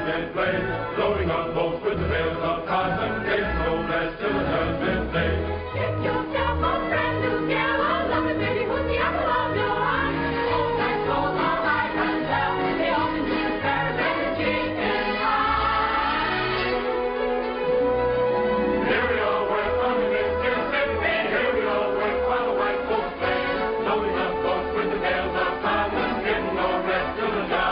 judgment play, loading up boats with the bales of cotton, there's no rest till the judgment day. Get yourself a brand new gal, I love it, baby, with the apple of your eye. Oh, that goes all right and well, they often do very better chicken pie. Here we all work on the Mississippi, here we all work while the white folks play, loading up boats with the bales of cotton, getting no rest till the judgment.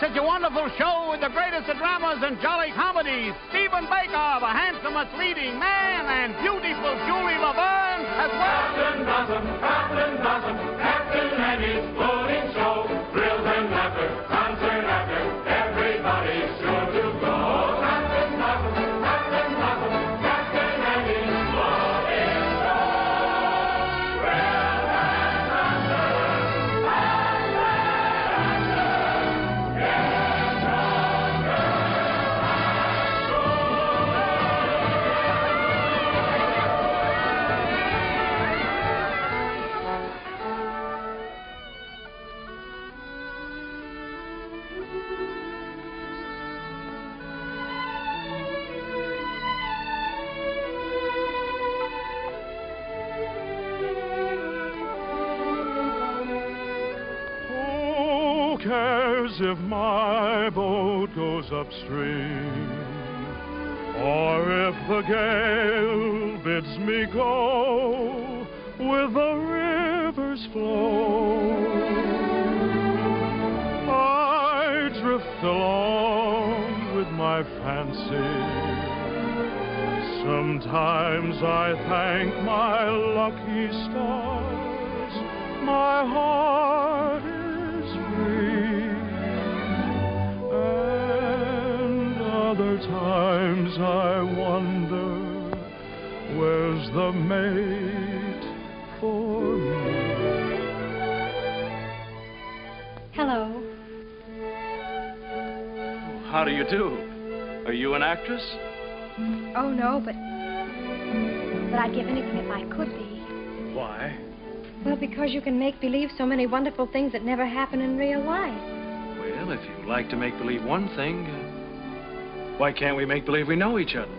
Such a wonderful show with the greatest of dramas and jolly comedies. Stephen Baker, the handsomest leading man, and beautiful Julie Laverne as well. Captain Blossom, Captain and his floating show. Thrills and laughter, concert after, everybody's sure to go. Captain Blossom, Captain and his floating show. Thrills and laughter, if my boat goes upstream, or if the gale bids me go with the river's flow. I drift along with my fancy. Sometimes I thank my lucky stars, my heart is free. Other times I wonder, where's the mate for me? Hello. How do you do? Are you an actress? Oh, no, but I'd give anything if I could be. Why? Well, because you can make believe so many wonderful things that never happen in real life. Well, if you like to make believe one thing, why can't we make believe we know each other?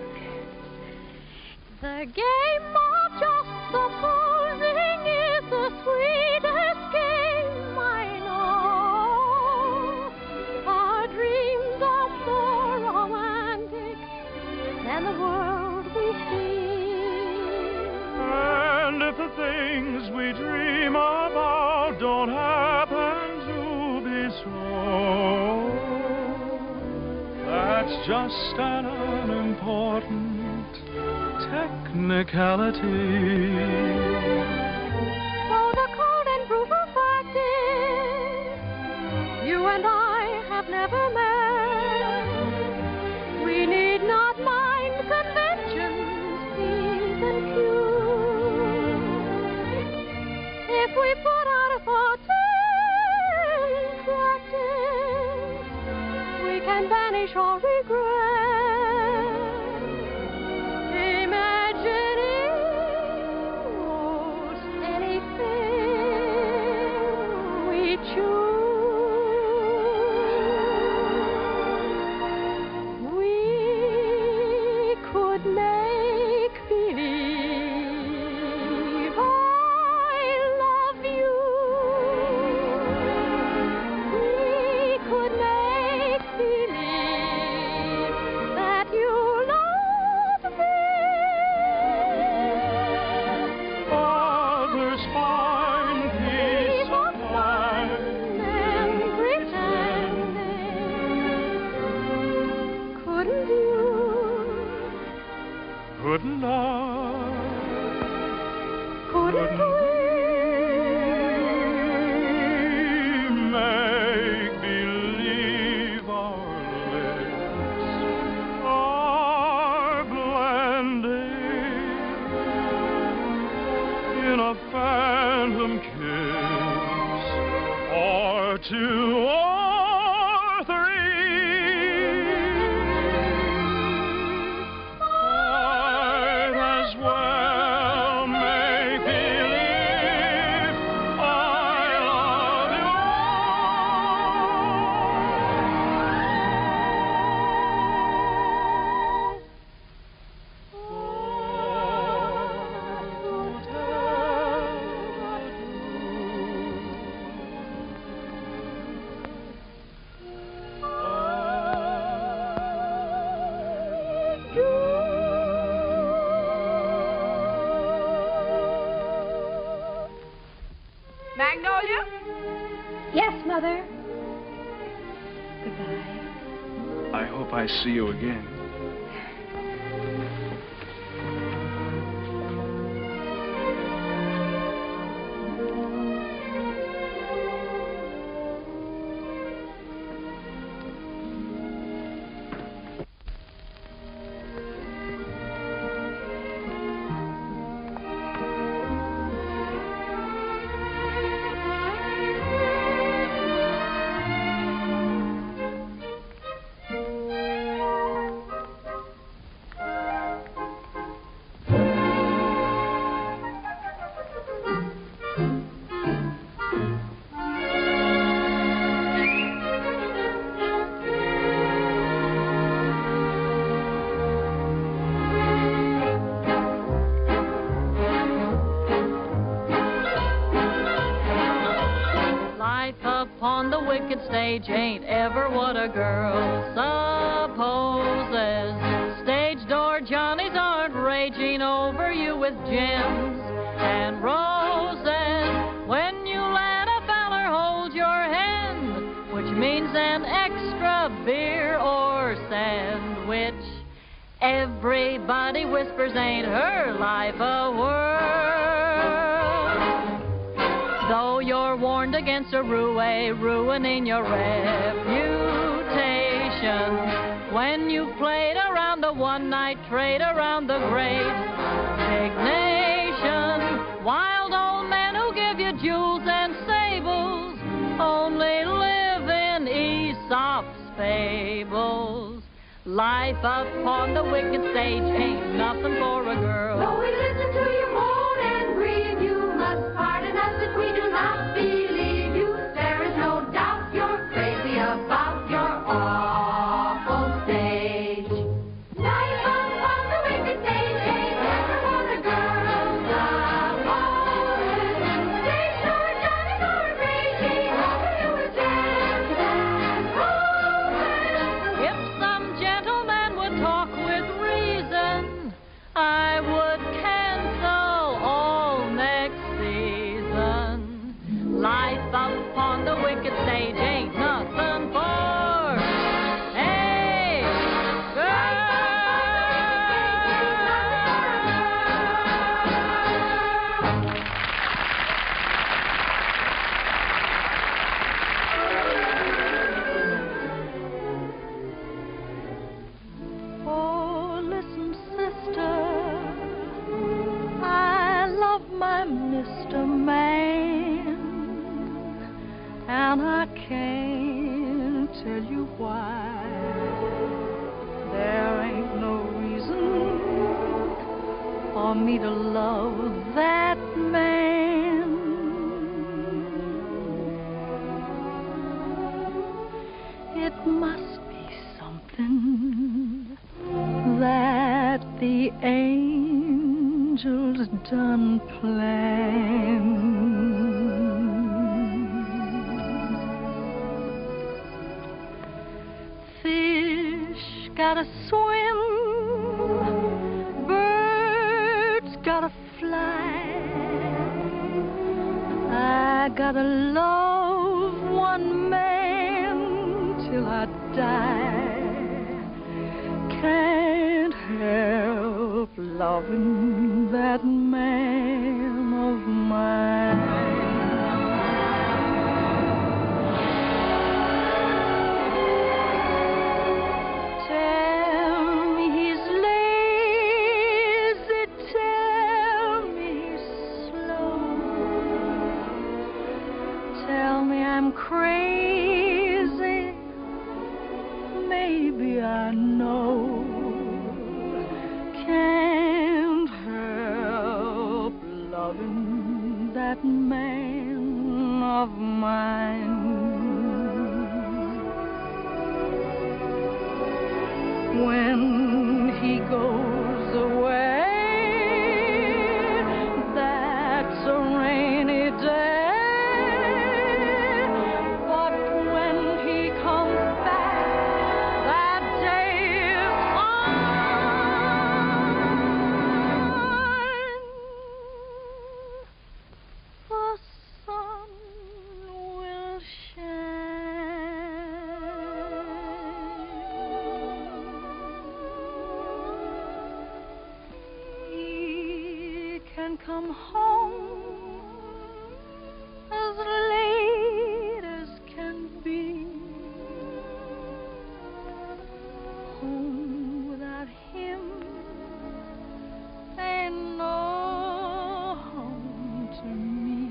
The game of just supposing is the sweetest game I know. Our dreams are more romantic than the world we see. And if the things we dream about don't happen to be so, that's just an unimportant technicality. So the cold and brutal fact is, you and I have never met. We need not mind conventions, P's and Q's. If we put out a forte practice, we can banish all regret, imagining, oh, good night. Couldn't we make believe our lips are blending in a phantom kiss, or two or three? Might as well make believe I love you. Magnolia? Yes, Mother. Goodbye. I hope I see you again. Upon the wicked stage ain't ever what a girl supposes. Stage door Johnnies aren't raging over you with gems and roses. When you let a feller hold your hand, which means an extra beer or sandwich, everybody whispers ain't her life a whirl. Though you're warned against a roue ruining your reputation, when you've played around the one-night trade around the great big nation, wild old men who give you jewels and sables only live in Aesop's fables. Life upon the wicked stage ain't nothing for a girl. Though we listen to your moan and breathe, you must pardon us if we do not believe you. There is no doubt you're crazy about your awful stage. Life upon the wicked stage ain't never what a girl supposes. Stage door Johnnies aren't raging over you with gems and roses. If some gentleman would talk with reason, I would cancel all next season. Life upon the wicked stage ain't nothing for a girl. Oh, listen, sister, I love my Mr. Man, and I can't tell you why. There ain't no reason for me to love that man. It must be something that the angels done planned. Fish gotta swim, birds gotta fly. I gotta love one man till I die. Can't help loving that man of mine. Crazy, maybe I know. Can't help loving that man of mine. When he goes away, that's a rainy day. Come home as late as can be. Home without him ain't no home to me.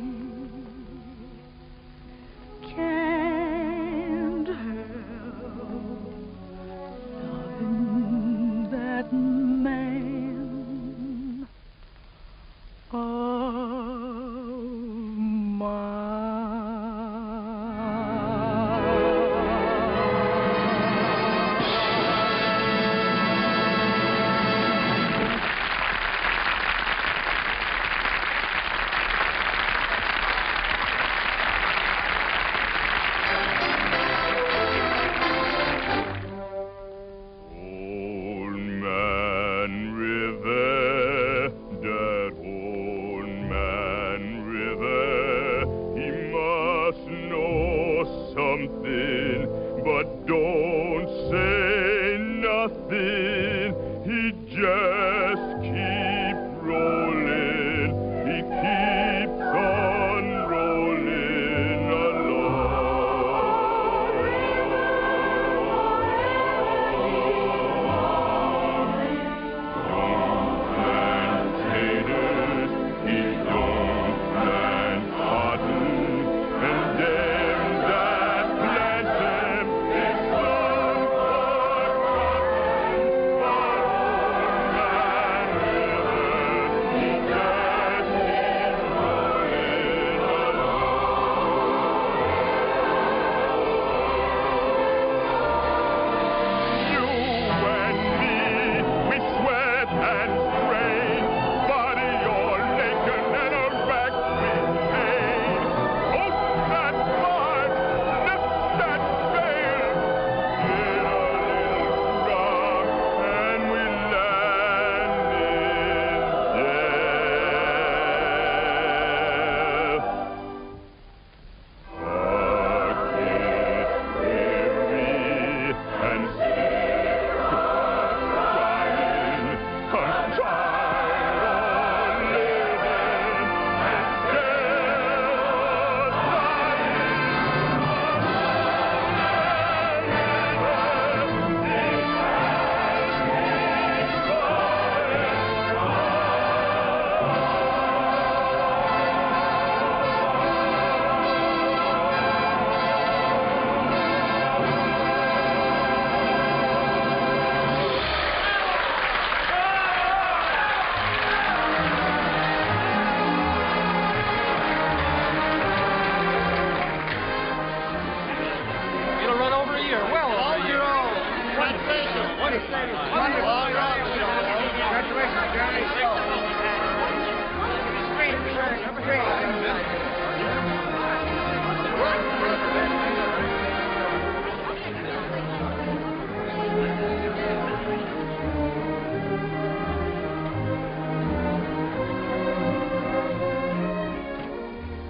Can't help loving that man.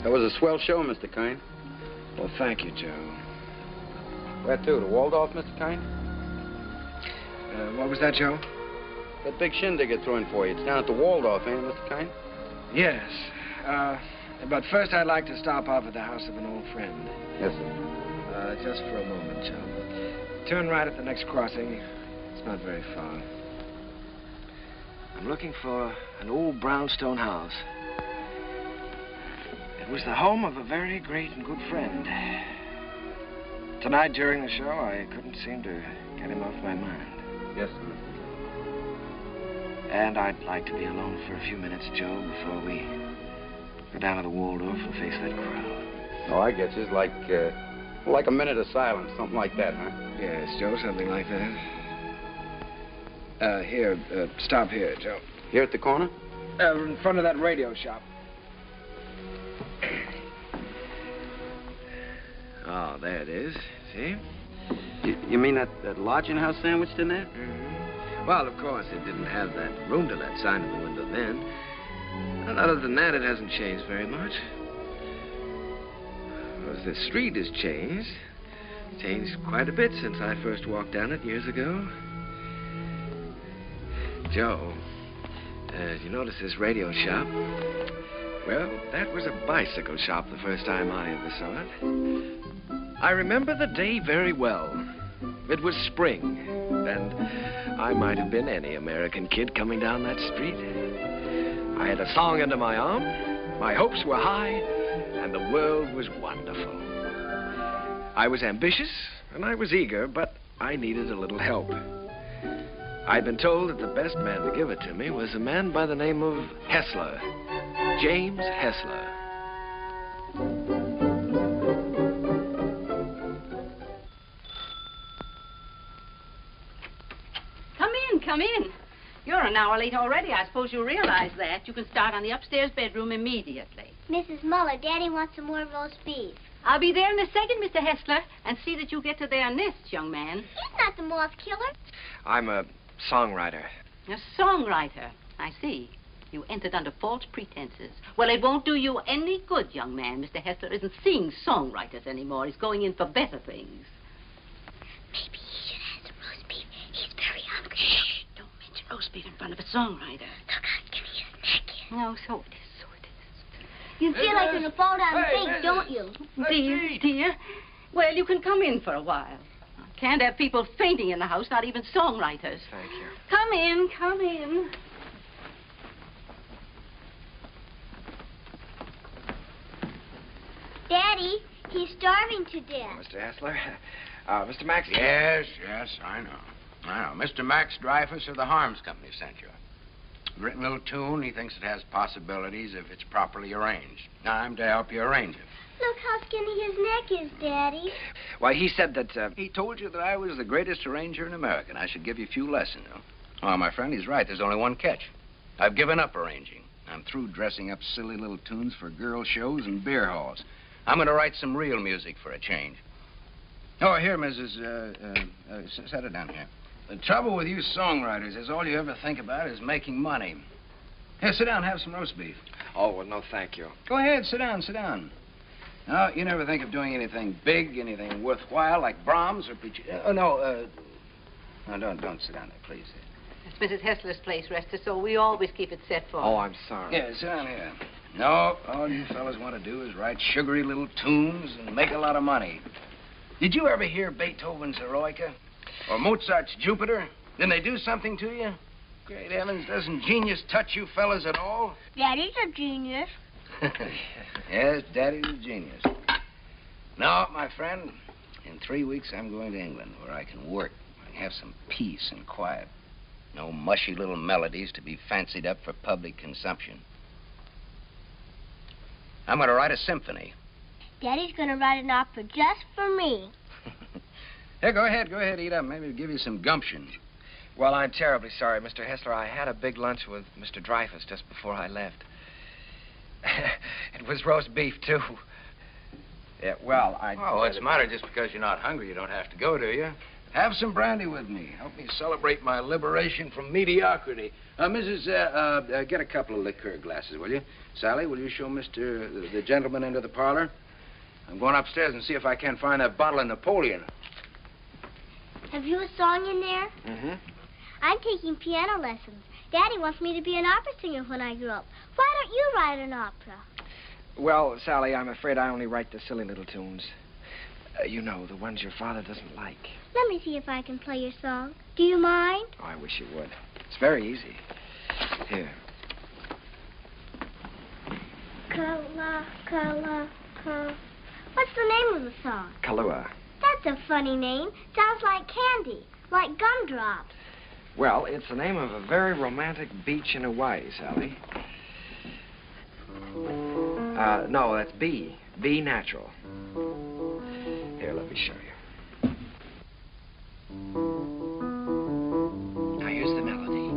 That was a swell show, Mr. Kern. Well, thank you, Joe. Where to? The Waldorf, Mr. Kern? What was that, Joe? That big shindig they're throwing for you. It's down at the Waldorf, ain't it, Mr. Kine? Yes. But first I'd like to stop off at the house of an old friend. Yes, sir. Just for a moment, Joe. Turn right at the next crossing. It's not very far. I'm looking for an old brownstone house. It was the home of a very great and good friend. Tonight during the show, I couldn't seem to get him off my mind. Yes, sir, Mr. And I'd like to be alone for a few minutes, Joe, before we go down to the Waldorf and face that crowd. Oh, I get you. It's like a minute of silence, something like that, huh? Yes, Joe, something like that. Here, stop here, Joe. Here at the corner? In front of that radio shop. Oh, there it is. See? You mean that lodging house sandwiched in there? Mm-hmm. Well, of course, it didn't have that room to let sign in the window then. And other than that, it hasn't changed very much. Well, the street has changed. It's changed quite a bit since I first walked down it years ago. Joe, you notice this radio shop? Well, that was a bicycle shop the first time I ever saw it. I remember the day very well. It was spring, and I might have been any American kid coming down that street. I had a song under my arm, my hopes were high, and the world was wonderful. I was ambitious, and I was eager, but I needed a little help. I'd been told that the best man to give it to me was a man by the name of Hessler, James Hessler. Come in. You're an hour late already. I suppose you realize that. You can start on the upstairs bedroom immediately. Mrs. Muller, Daddy wants some more roast beef. I'll be there in a second, Mr. Hessler, and see that you get to their nests, young man. He's not the moth killer. I'm a songwriter. A songwriter. I see. You entered under false pretenses. Well, it won't do you any good, young man. Mr. Hessler isn't seeing songwriters anymore. He's going in for better things. Maybe he should have some roast beef. He's very hungry. Shh. Don't mention roast beef in front of a songwriter. Look how skinny his neck is. No, so it is. You feel like you're going to fall down and faint, don't you? Dear. Well, you can come in for a while. I can't have people fainting in the house, not even songwriters. Thank you. Come in, come in. Daddy, he's starving to death. Mr. Hessler, Mr. Max... Yes, I know. Mr. Max Dreyfus of the Harms Company sent you. Written a little tune. He thinks it has possibilities if it's properly arranged. I'm to help you arrange it. Look how skinny his neck is, Daddy. Why, he said that, He told you that I was the greatest arranger in America, and I should give you a few lessons, huh? Oh, my friend, he's right. There's only one catch. I've given up arranging. I'm through dressing up silly little tunes for girl shows and beer halls. I'm going to write some real music for a change. Oh, here, Mrs. Set it down here. The trouble with you songwriters is all you ever think about is making money. Here, sit down, have some roast beef. Oh, well, no, thank you. Go ahead, sit down. No, you never think of doing anything big, anything worthwhile, like Brahms or no, don't sit down there, please. It's Mrs. Hessler's place, Rester, so we always keep it set for. Oh, I'm sorry. Yeah, sit down here. No, all you fellas want to do is write sugary little tunes and make a lot of money. Did you ever hear Beethoven's Eroica? Or Mozart's Jupiter? Didn't they do something to you? Great heavens, doesn't genius touch you fellas at all? Daddy's a genius. Yes, Daddy's a genius. No, my friend, in 3 weeks I'm going to England where I can work. I can have some peace and quiet. No mushy little melodies to be fancied up for public consumption. I'm going to write a symphony. Daddy's going to write an opera just for me. Here, go ahead, eat up. Maybe it'll give you some gumption. Well, I'm terribly sorry, Mr. Hessler. I had a big lunch with Mr. Dreyfus just before I left. It was roast beef, too. Yeah, well, Oh, what's the matter? Just because you're not hungry, you don't have to go, do you? Have some brandy with me. Help me celebrate my liberation from mediocrity. Mrs., get a couple of liqueur glasses, will you? Sally, will you show the gentleman into the parlor? I'm going upstairs and see if I can find that bottle of Napoleon. Have you a song in there? Mm-hmm. I'm taking piano lessons. Daddy wants me to be an opera singer when I grow up. Why don't you write an opera? Well, Sally, I'm afraid I only write the silly little tunes. You know, the ones your father doesn't like. Let me see if I can play your song. Do you mind? Oh, I wish you would. It's very easy. Here. Kala, kala, kala. What's the name of the song? Kahlua. That's a funny name. Sounds like candy, like gumdrops. Well, it's the name of a very romantic beach in Hawaii, Sally. No, that's B. B natural. Here, let me show you. Now, here's the melody.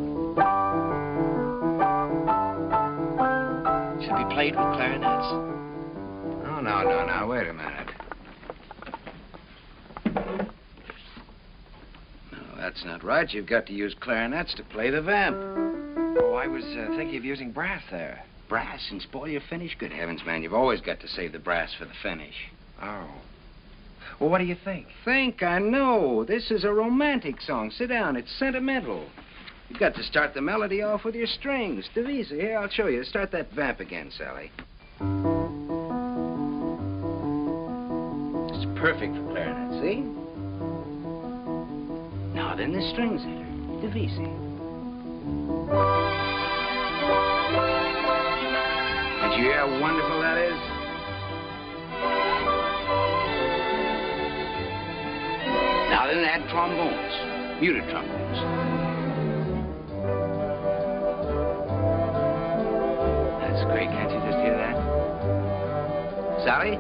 Should be played with clarinets. Oh, no. Wait a minute. No, that's not right. You've got to use clarinets to play the vamp. Oh, I was thinking of using brass there. Brass and spoil your finish? Good heavens, man, you've always got to save the brass for the finish. Oh. Well, what do you think? I know. This is a romantic song. Sit down. It's sentimental. You've got to start the melody off with your strings. Divisa, here, I'll show you. Start that vamp again, Sally. It's perfect for clarinet, see? Now then, the strings enter. Divisa. Did you hear how wonderful that is? Now then, add trombones, muted trombones. That's great. Can't you just hear that? Sally?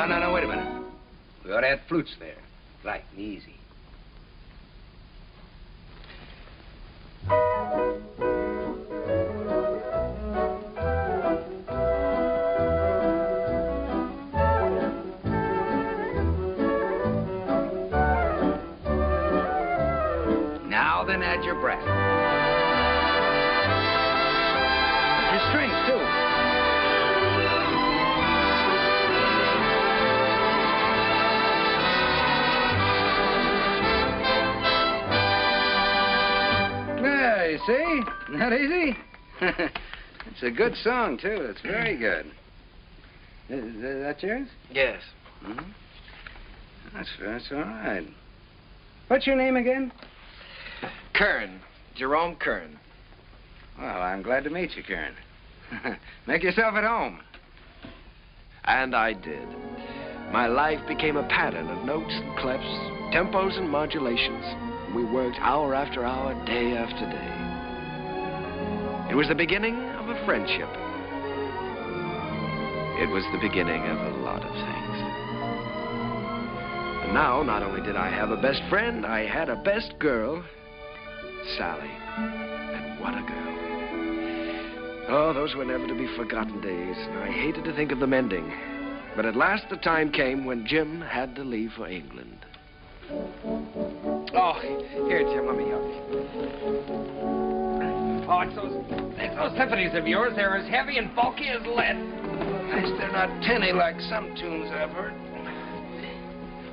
No, wait a minute. We ought to add flutes there. Light and easy. Now then, add your brass. Your strings, too. You see? Not easy? It's a good song, too. It's very good. Is that yours? Yes. Mm-hmm. That's all right. What's your name again? Kern. Jerome Kern. Well, I'm glad to meet you, Kern. Make yourself at home. And I did. My life became a pattern of notes and clefs, tempos and modulations. We worked hour after hour, day after day. It was the beginning of a friendship. It was the beginning of a lot of things. And now, not only did I have a best friend, I had a best girl, Sally. And what a girl. Oh, those were never to be forgotten days, and I hated to think of them ending. But at last the time came when Jim had to leave for England. Oh, here, Jim, let me help you. Oh, it's those symphonies of yours. They're as heavy and bulky as lead. Nice, they're not tinny like some tunes I've heard.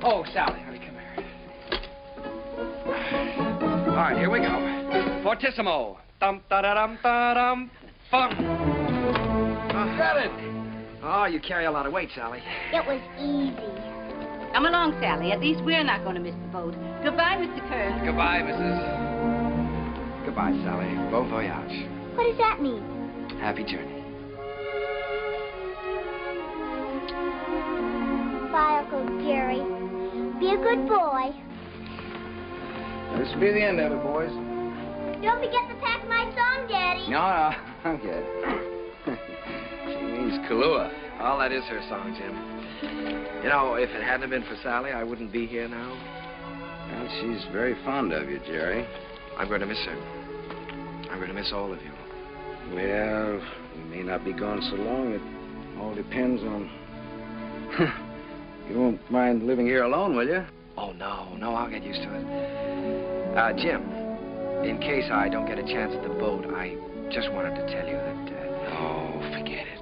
Oh, Sally, honey, come here. All right, here we go. Fortissimo. Dum-da-da-dum-da-dum. Bum. Got it. Oh, you carry a lot of weight, Sally. It was easy. Come along, Sally. At least we're not going to miss the boat. Goodbye, Mr. Kern. Goodbye, Mrs. Goodbye, Sally. Bon voyage. What does that mean? Happy journey. Bye, Uncle Jerry. Be a good boy. This will be the end of it, boys. Don't forget to pack my song, Daddy. No, I'm good. She means Kahlua. Well, that is her song, Jim. You know, if it hadn't been for Sally, I wouldn't be here now. Well, she's very fond of you, Jerry. I'm going to miss her. I'm going to miss all of you. Well, we may not be gone so long. It all depends on... You won't mind living here alone, will you? Oh, no, I'll get used to it. Jim, in case I don't get a chance at the boat, I just wanted to tell you that... Oh, forget it.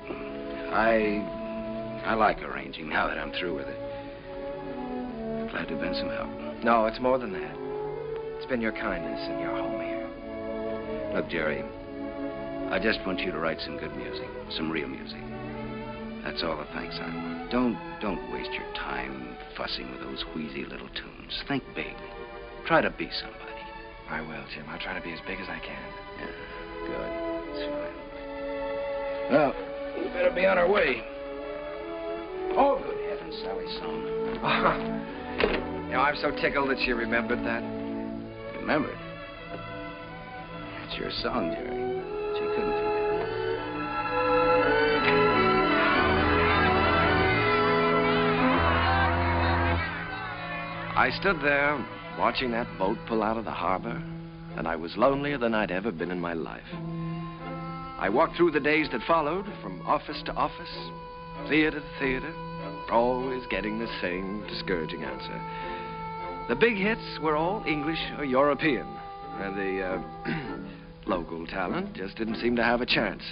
I like arranging now that I'm through with it. Glad to have been some help. No, it's more than that. It's been your kindness and your home here. Look, Jerry, I just want you to write some good music, some real music. That's all the thanks I want. Don't waste your time fussing with those wheezy little tunes. Think big. Try to be somebody. I will, Jim. I'll try to be as big as I can. Yeah, good. That's fine. Well, we better be on our way. Oh, good heavens, Sally's song. You know, I'm so tickled that she remembered that. Remembered? It's your song, Jerry. She couldn't forget. I stood there watching that boat pull out of the harbor, and I was lonelier than I'd ever been in my life. I walked through the days that followed, from office to office, theater to theater, always getting the same discouraging answer. The big hits were all English or European, and the local talent just didn't seem to have a chance.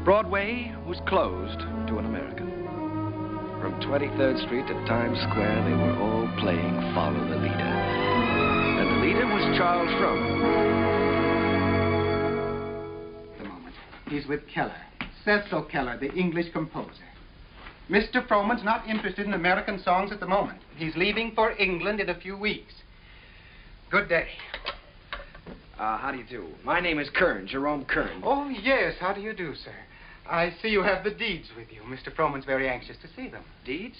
Broadway was closed to an American. From 23rd Street to Times Square, they were all playing Follow the Leader. And the leader was Charles Frohman. The moment. He's with Keller. Cecil Keller, the English composer. Mr. Frohman's not interested in American songs at the moment. He's leaving for England in a few weeks. Good day. How do you do? My name is Kern, Jerome Kern. Oh, yes. How do you do, sir? I see you have the deeds with you. Mr. Frohman's very anxious to see them. Deeds?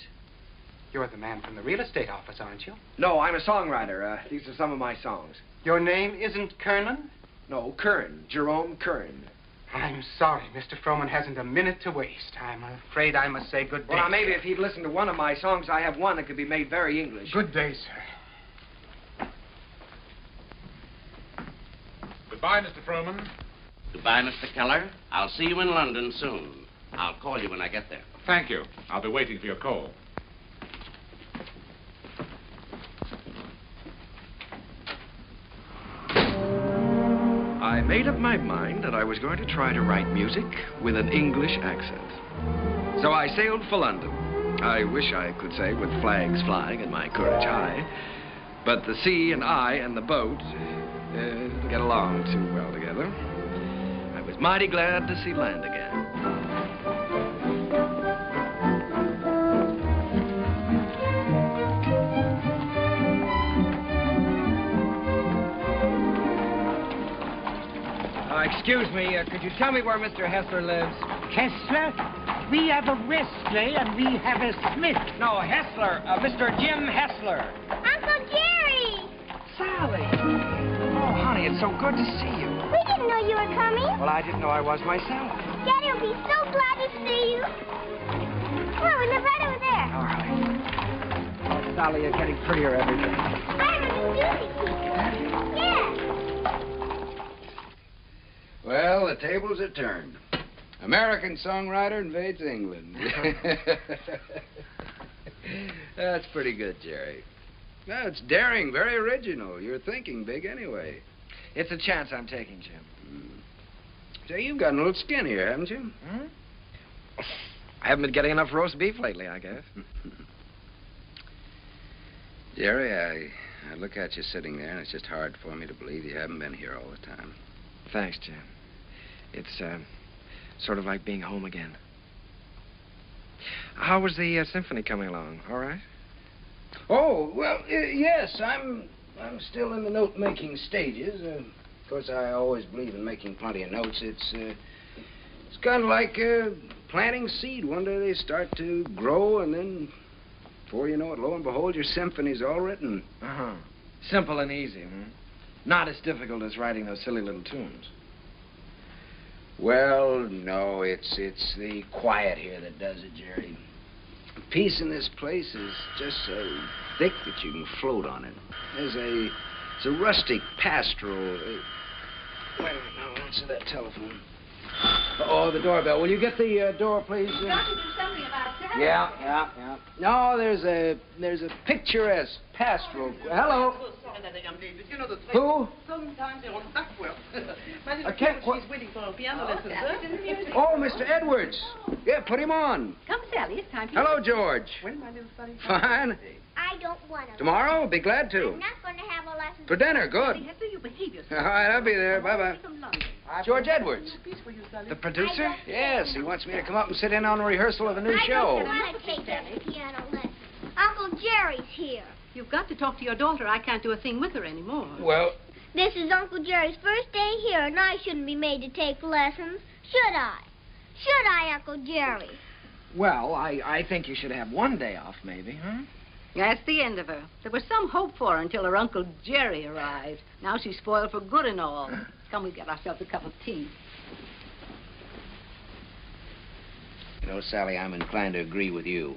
You're the man from the real estate office, aren't you? No, I'm a songwriter. These are some of my songs. Your name isn't Kernan? No, Kern, Jerome Kern. I'm sorry. Mr. Frohman hasn't a minute to waste. I'm afraid I must say good day. Well, now, maybe if he'd listened to one of my songs, I have one that could be made very English. Good day, sir. Goodbye, Mr. Frohman. Goodbye, Mr. Keller. I'll see you in London soon. I'll call you when I get there. Thank you. I'll be waiting for your call. I made up my mind that I was going to try to write music with an English accent. So I sailed for London. I wish I could say with flags flying and my courage high. But the sea and I and the boat didn't get along too well together. I was mighty glad to see land again. Excuse me, could you tell me where Mr. Hessler lives? Hessler? We have a Wesley and we have a Smith. No, Hessler. Mr. Jim Hessler. Uncle Jerry! Sally. Oh, honey, it's so good to see you. We didn't know you were coming. Well, I didn't know I was myself. Daddy will be so glad to see you. Come on, we live right over there. All right. Oh, Sally, you're getting prettier every day. Better than Judy. Yes. Well, the tables are turned. American songwriter invades England. That's pretty good, Jerry. No, it's daring, very original. You're thinking big anyway. It's a chance I'm taking, Jim. Say, you've gotten a little skinnier, haven't you? I haven't been getting enough roast beef lately, I guess. Jerry, I look at you sitting there, and it's just hard for me to believe you haven't been here all the time. Thanks, Jim. It's sort of like being home again. How was the symphony coming along? All right? Oh, well, yes, I'm still in the note-making stages. Of course, I always believe in making plenty of notes. It's kind of like planting seed. One day they start to grow, and then, before you know it, lo and behold, your symphony's all written. Uh-huh. Simple and easy, Not as difficult as writing those silly little tunes. Well, no, it's the quiet here that does it, Jerry. The peace in this place is just so thick that you can float on it. It's a rustic pastoral. Wait a minute, now, answer that telephone. Oh, the doorbell. Will you get the door, please? Don't you do something about that? Yeah. No, there's a picturesque pastoral. Hello. another young lady. You know the trick. Who? Sometimes they're on duck well. My little I can't girl, she's waiting for her piano lessons. Oh, Mr. Edwards. Yeah, put him on. Come, Sally, it's time for Hello, George. When, my little buddy? Fine. I don't want to. Tomorrow? Be glad to. I'm not going to have a lesson. For dinner, good. Hester, you behave yourself. All right, I'll be there. Bye-bye. George Edwards. The producer? Yes, he wants me to come up and sit in on a rehearsal of a new I show. don't want to take any piano lessons. Uncle Jerry's here. You've got to talk to your daughter. I can't do a thing with her anymore. Well... This is Uncle Jerry's first day here, and I shouldn't be made to take lessons, should I? Should I, Uncle Jerry? Well, I think you should have one day off, maybe, huh? That's the end of her. There was some hope for her until her Uncle Jerry arrived. Now she's spoiled for good and all. Come, we get ourselves a cup of tea. You know, Sally, I'm inclined to agree with you.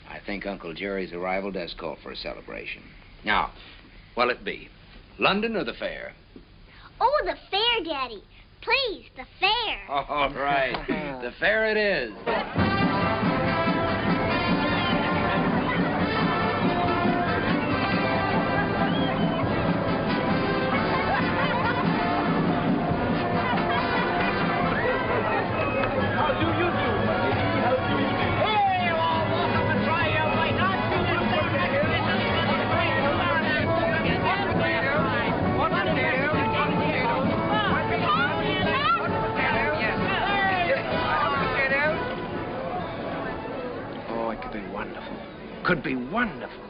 I think Uncle Jerry's arrival does call for a celebration. Now, what'll it be? London or the fair? Oh, the fair, Daddy. Please, the fair. All right. The fair it is. Could be wonderful.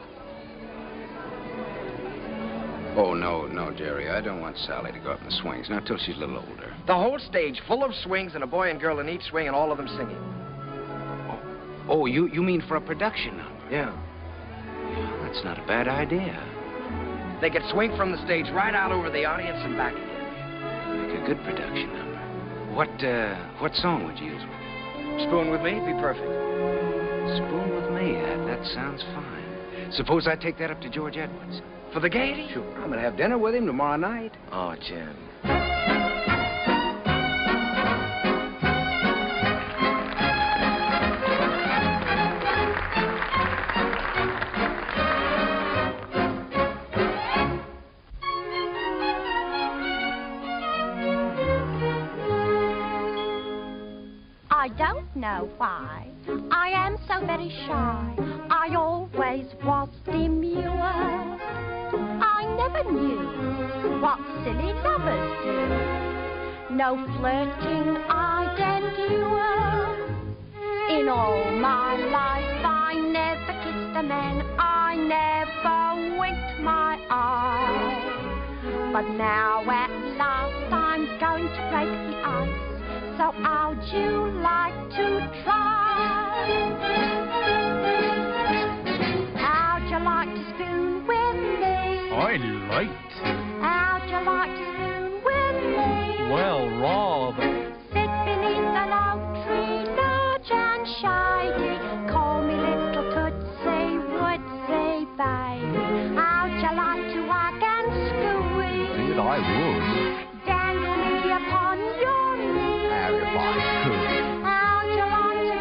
Oh, no, Jerry. I don't want Sally to go up in the swings, not till she's a little older. The whole stage full of swings and a boy and girl in each swing and all of them singing. Oh, you mean for a production number? Yeah. Yeah, that's not a bad idea. They could swing from the stage right out over the audience and back again. Make a good production number. What song would you use with it? Spoon with Me, be perfect. Spoon with Me, that sounds fine. Suppose I take that up to George Edwards. For the gaiety? Sure, I'm going to have dinner with him tomorrow night. Oh, Jim. I don't know why I am so very shy. I always was demure. I never knew what silly lovers do. No flirting I'd endure. In all my life I never kissed a man. I never winked my eye. But now at last I'm going to break the ice. So how'd you like to try? How'd you like to spoon with me? I liked. How'd you like to spoon with me? Well, rather. Sit beneath an oak tree, large and shady. Call me little Tootsie Woodsy baby. How'd you like to hug and squeeze? Indeed, I would. Dangle me upon your knee. If I could. How'd you like to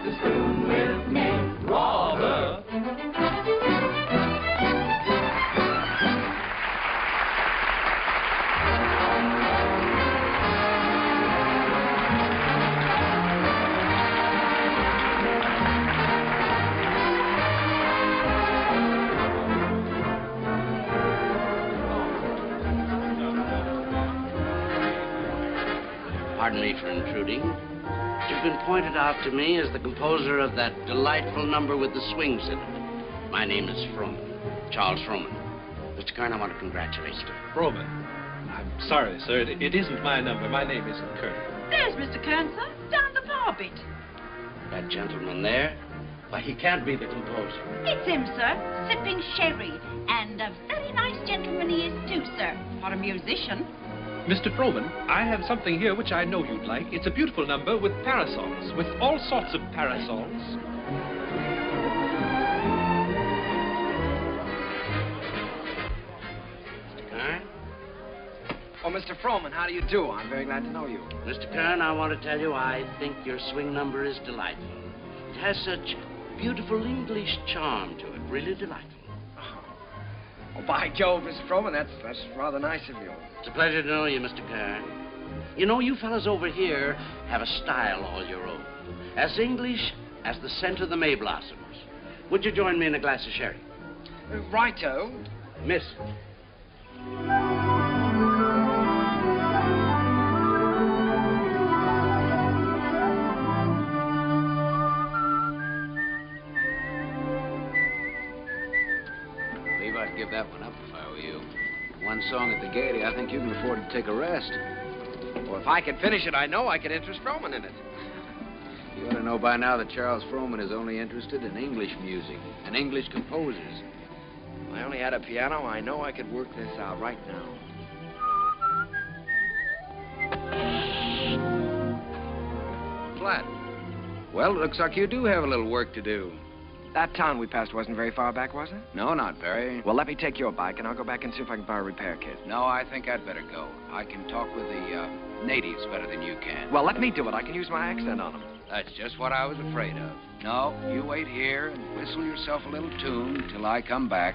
to spoon with me, rather. Pardon me for intruding. You've been pointed out to me as the composer of that delightful number with the swings in it. My name is Froman, Charles Froman. Mr. Kern, I want to congratulate you. Froman. I'm sorry, sir. It isn't my number. My name isn't Kern. There's Mr. Kern, sir, down the bar bit. That gentleman there? Why, he can't be the composer. It's him, sir, sipping sherry. And a very nice gentleman he is, too, sir, for a musician. Mr. Froman, I have something here which I know you'd like. It's a beautiful number with parasols, with all sorts of parasols. Mr. Kern? Oh, Mr. Froman, how do you do? I'm very glad to know you. Mr. Kern, I want to tell you I think your swing number is delightful. It has such beautiful English charm to it, really delightful. Oh, by Jove, Mr. Froman, that's rather nice of you. It's a pleasure to know you, Mr. Kern. You know, you fellas over here have a style all your own. As English as the scent of the May blossoms. Would you join me in a glass of sherry? Righto. Miss. I'd give that one up if I were you. One song at the Gaiety, I think you can afford to take a rest. Well, if I could finish it, I know I could interest Froman in it. You ought to know by now that Charles Froman is only interested in English music and English composers. If I only had a piano, I know I could work this out right now. Flat. Well, it looks like you do have a little work to do. That town we passed wasn't very far back, was it? No, not very. Well, let me take your bike, and I'll go back and see if I can borrow a repair kit. No, I think I'd better go. I can talk with the natives better than you can. Well, let me do it. I can use my accent on them. That's just what I was afraid of. No, you wait here and whistle yourself a little tune till I come back.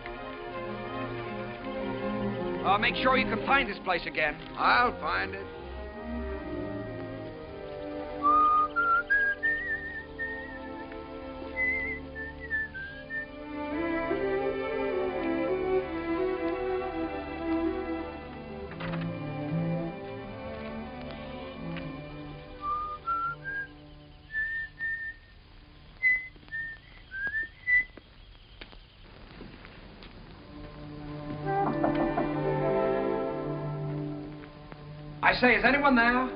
Make sure you can find this place again. I'll find it. I say, is anyone there?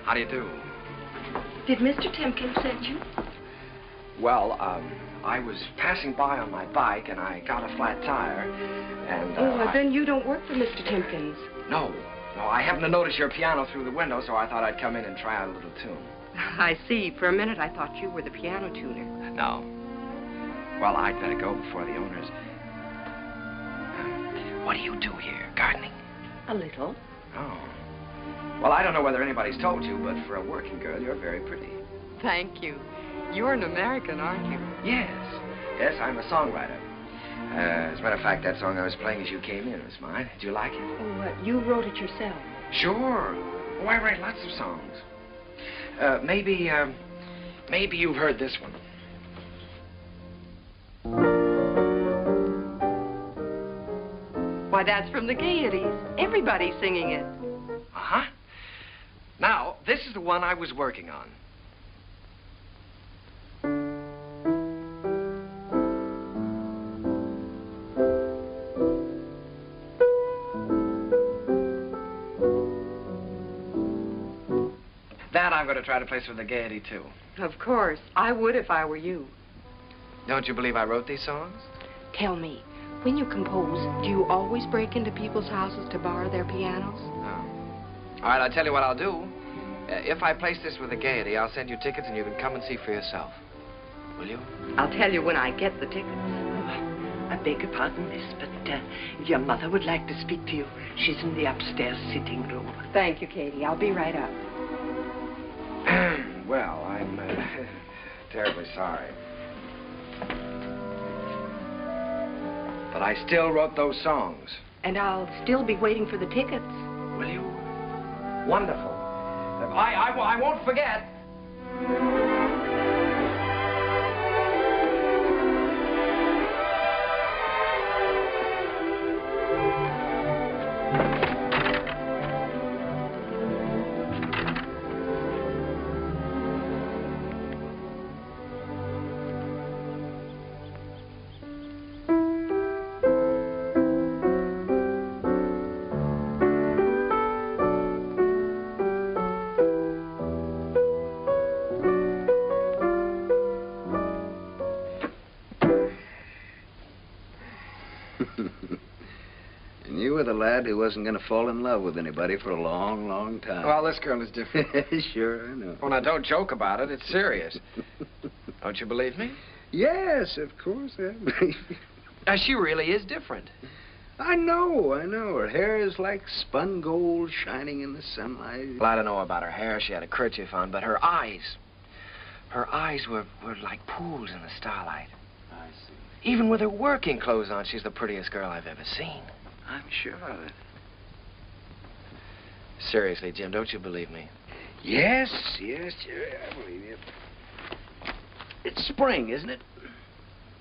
How do you do? Did Mr. Timkins send you? Well, I was passing by on my bike, and I got a flat tire, and, well, then you don't work for Mr. Timkins. No, I happened to notice your piano through the window, so I thought I'd come in and try out a little tune. I see. For a minute, I thought you were the piano tuner. No. Well, I'd better go before the owners. What do you do here? Gardening? A little. Oh. Well, I don't know whether anybody's told you, but for a working girl, you're very pretty. Thank you. You're an American, aren't you? Yes. Yes, I'm a songwriter. As a matter of fact, that song I was playing as you came in was mine. Did you like it? Oh, you wrote it yourself? Sure. Oh, I write lots of songs. Maybe you've heard this one. Why, that's from the Gaieties. Everybody's singing it. Uh-huh. Now, this is the one I was working on. That I'm going to try to place for the Gaiety, too. Of course. I would if I were you. Don't you believe I wrote these songs? Tell me, when you compose, do you always break into people's houses to borrow their pianos? No. All right, I'll tell you what I'll do. If I place this with the Gaiety, I'll send you tickets and you can come and see for yourself. Will you? I'll tell you when I get the tickets. I beg your pardon, miss, but your mother would like to speak to you. She's in the upstairs sitting room. Thank you, Katie. I'll be right up. Well, I'm terribly sorry. But I still wrote those songs. And I'll still be waiting for the tickets. Will you? Wonderful. I won't forget. And you were the lad who wasn't going to fall in love with anybody for a long, long time. Well, this girl is different. Sure, I know. Well, now, don't joke about it. It's serious. Don't you believe me? Yes, of course I believe you. She really is different. I know. Her hair is like spun gold shining in the sunlight. Well, I don't know about her hair. She had a kerchief on, but her eyes were like pools in the starlight. I see. Even with her working clothes on, she's the prettiest girl I've ever seen. I'm sure of it. Seriously, Jim, don't you believe me? Yes, Jerry, I believe you. It's spring, isn't it?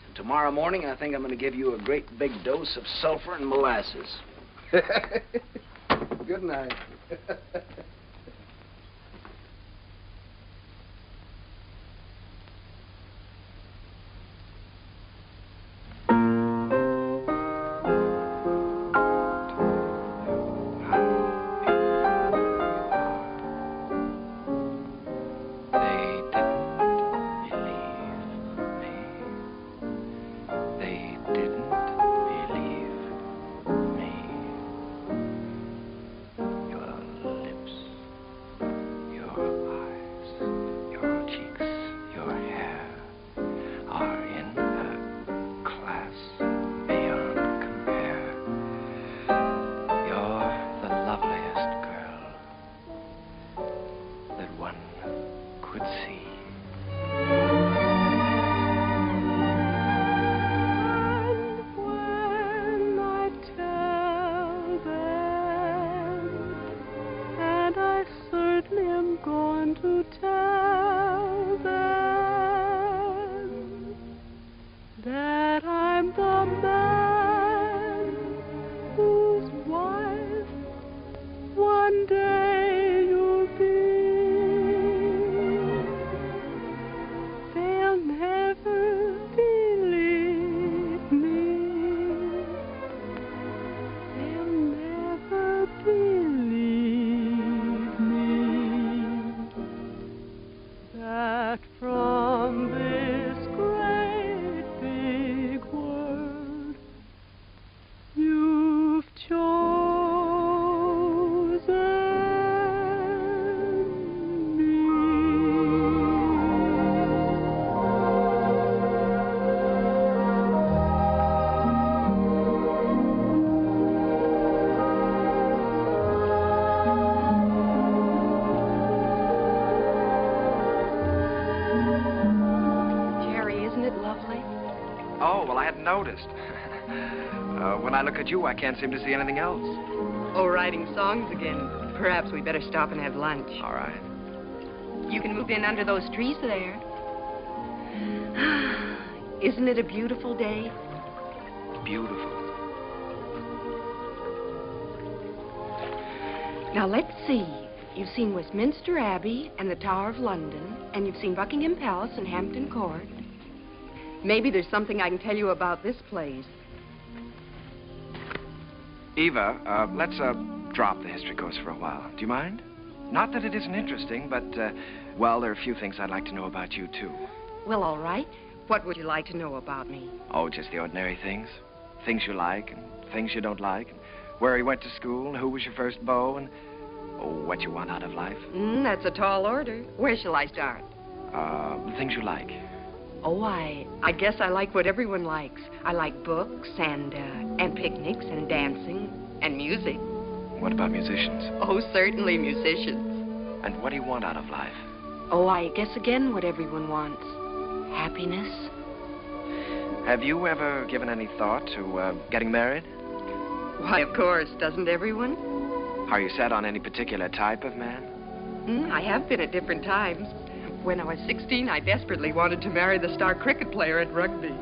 And tomorrow morning, I think I'm going to give you a great big dose of sulfur and molasses. Good night. Noticed. When I look at you, I can't seem to see anything else. Oh, writing songs again. Perhaps we better stop and have lunch. All right. You can move in under those trees there. Isn't it a beautiful day? Beautiful. Now, let's see. You've seen Westminster Abbey and the Tower of London, and you've seen Buckingham Palace and Hampton Court. Maybe there's something I can tell you about this place. Eva, let's drop the history course for a while. Do you mind? Not that it isn't interesting, but, well, there are a few things I'd like to know about you, too. Well, all right. What would you like to know about me? Oh, just the ordinary things. Things you like and things you don't like. And where you went to school and who was your first beau and, oh, what you want out of life. That's a tall order. Where shall I start? The things you like. Oh, I guess I like what everyone likes. I like books and picnics and dancing and music. What about musicians? Oh, certainly musicians. And what do you want out of life? Oh, I guess again what everyone wants. Happiness. Have you ever given any thought to getting married? Why, of course. Doesn't everyone? Are you set on any particular type of man? I have been at different times. When I was 16, I desperately wanted to marry the star cricket player at rugby.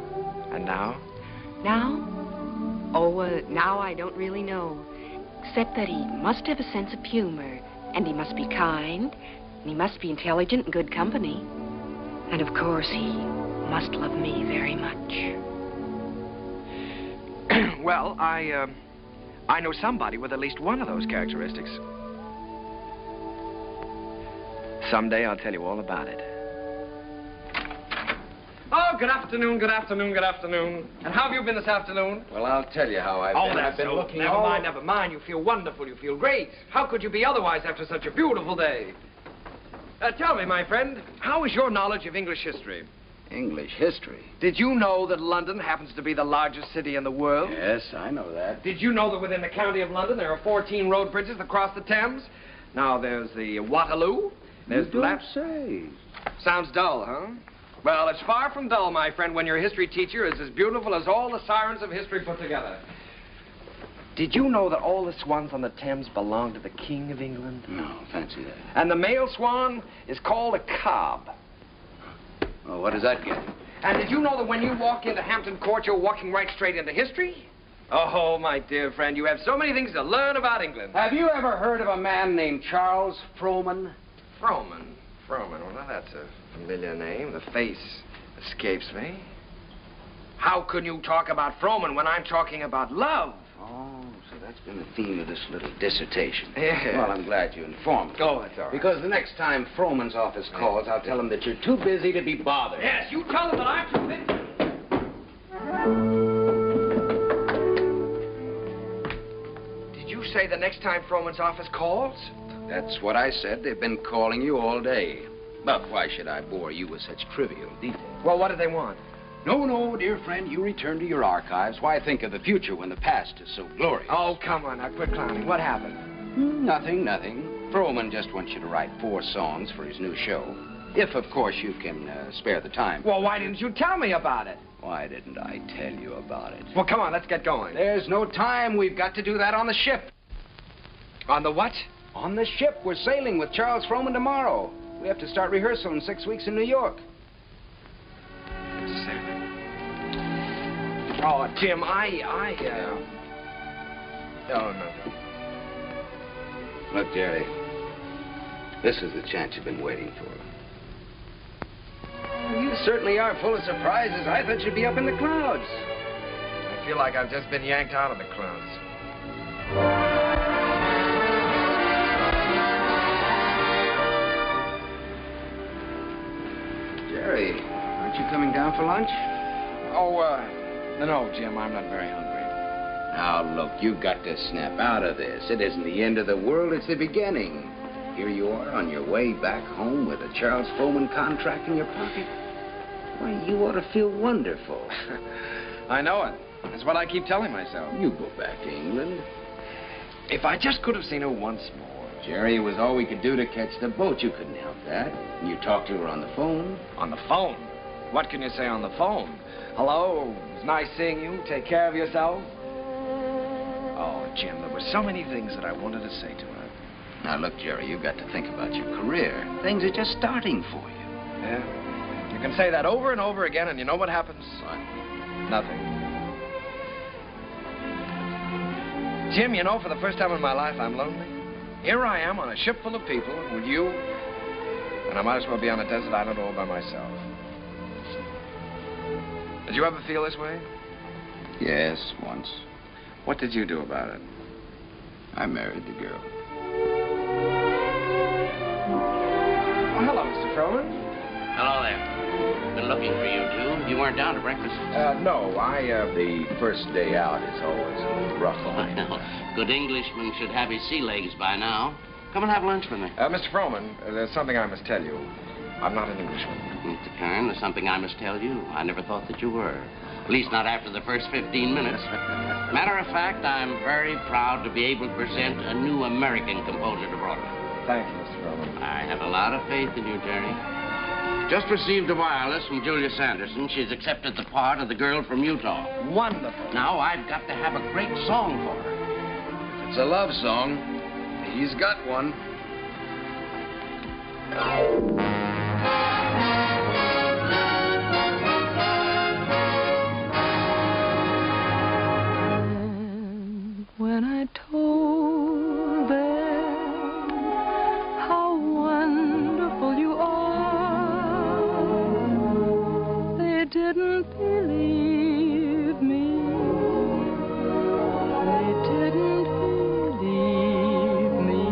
And now? Now? Oh, now I don't really know. Except that he must have a sense of humor, and he must be kind, and he must be intelligent and good company. And of course, he must love me very much. Well, I know somebody with at least one of those characteristics. Someday I'll tell you all about it. Oh, good afternoon, good afternoon, good afternoon. And how have you been this afternoon? Well, I'll tell you how I've been. I've been looking. Never mind. You feel wonderful. You feel great. How could you be otherwise after such a beautiful day? Tell me, my friend, how is your knowledge of English history? English history? Did you know that London happens to be the largest city in the world? Yes, I know that. Did you know that within the county of London there are 14 road bridges that cross the Thames? Now, there's the Waterloo. There's the Don't say. Sounds dull, huh? Well, it's far from dull, my friend, when your history teacher is as beautiful as all the sirens of history put together. Did you know that all the swans on the Thames belong to the King of England? No, fancy that. And the male swan is called a cob. Well, what does that get? And did you know that when you walk into Hampton Court, you're walking right straight into history? Oh, my dear friend, you have so many things to learn about England. Have you ever heard of a man named Charles Frohman? Frohman. Well, now that's a familiar name. The face escapes me. How can you talk about Frohman when I'm talking about love? Oh, so that's been the theme of this little dissertation. Yeah. Well, I'm glad you informed me. Oh, it's all right. Because the next time Frohman's office calls, I'll tell him that you're too busy to be bothered. Yes, you tell him that I'm too busy. Did you say the next time Frohman's office calls? That's what I said. They've been calling you all day. But why should I bore you with such trivial details? Well, what do they want? No, dear friend, you return to your archives. Why think of the future when the past is so glorious? Oh, come on, now quit clowning. What happened? Nothing. Frohman just wants you to write 4 songs for his new show. If, of course, you can spare the time. Well, why didn't you tell me about it? Why didn't I tell you about it? Well, come on, let's get going. There's no time. We've got to do that on the ship. On the what? On the ship. We're sailing with Charles Frohman tomorrow. We have to start rehearsal in 6 weeks in New York. Sailing. Oh, Jim, Oh, nothing. Look, Jerry, this is the chance you've been waiting for. You certainly are full of surprises. I thought you'd be up in the clouds. I feel like I've just been yanked out of the clouds. Jerry, aren't you coming down for lunch? No, Jim, I'm not very hungry. Now, look, you've got to snap out of this. It isn't the end of the world, it's the beginning. Here you are on your way back home with a Charles Frohman contract in your pocket. Why, you ought to feel wonderful. I know it. That's what I keep telling myself. You go back to England. If I just could have seen her once more. Jerry, it was all we could do to catch the boat. You couldn't help that. You talked to her on the phone. On the phone? What can you say on the phone? Hello, it was nice seeing you. Take care of yourself. Oh, Jim, there were so many things that I wanted to say to her. Now, look, Jerry, you've got to think about your career. Things are just starting for you. Yeah? You can say that over and over again, and you know what happens? What? Nothing. Jim, you know, for the first time in my life, I'm lonely. Here I am on a ship full of people with you, and I might as well be on a desert island all by myself. Did you ever feel this way? Yes, once. What did you do about it? I married the girl. Oh, hello, Mr. Froman. Hello there. Been looking for you two. You weren't down to breakfast? No, the first day out is always a little rough on me. Good Englishman should have his sea legs by now. Come and have lunch with me. Mr. Froman, there's something I must tell you. I'm not an Englishman. Mr. Kern, there's something I must tell you. I never thought that you were. At least not after the first 15 minutes. Matter of fact, I'm very proud to be able to present a new American composer to Broadway. Thank you, Mr. Froman. I have a lot of faith in you, Jerry. Just received a wireless from Julia Sanderson. She's accepted the part of the girl from Utah. Wonderful. Now I've got to have a great song for her. If it's a love song, he's got one. When I told them how wonderful you are, they didn't believe me. They didn't believe me.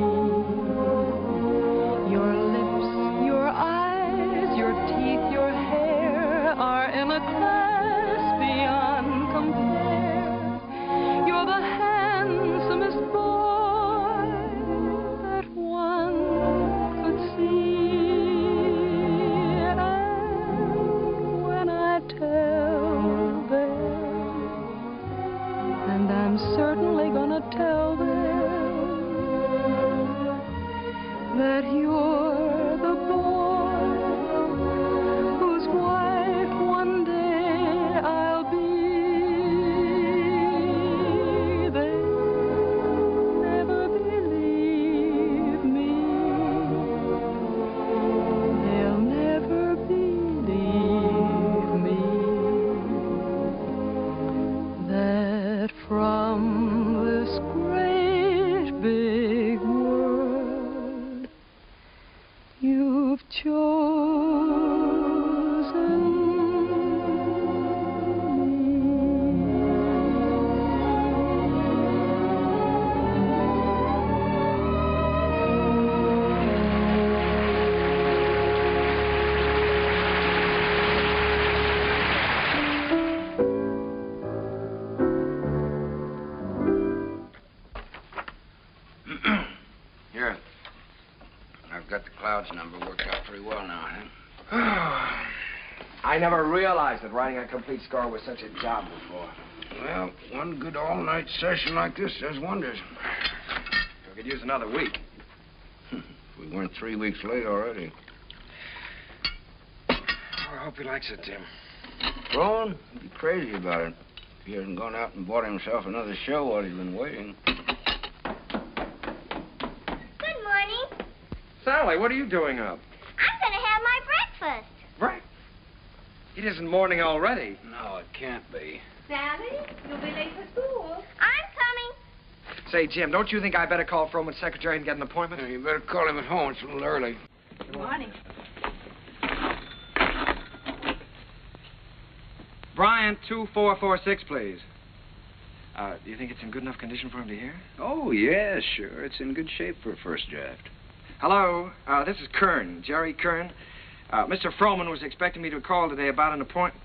Your lips, your eyes, your teeth, your hair are in a class beyond compare. You're the handsomest boy that one could see. And when I tell them, and I'm certainly gonna tell them, that you're the boy whose wife one day I'll be, never believe me. They'll never believe me. That from this great big world you've chosen Here. I've got the Clouds number worked out pretty well now, huh? I never realized that writing a complete score was such a job before. Well, one good all-night session like this does wonders. We could use another week. We weren't 3 weeks late already. Oh, I hope he likes it, Tim. Ron, he'd be crazy about it. If he hasn't gone out and bought himself another show while he's been waiting. Good morning. Sally, what are you doing up? I'm going to have my breakfast. Right. It isn't morning already. No, it can't be. Sally, you'll be late for school. I'm coming. Say, Jim, don't you think I better call Froman's secretary and get an appointment? You better call him at home. It's a little early. Good morning. Bryant, 2446, please. Do you think it's in good enough condition for him to hear? Oh, yeah, sure. It's in good shape for a first draft. Hello, this is Kern, Jerry Kern. Mr. Froman was expecting me to call today about an appointment.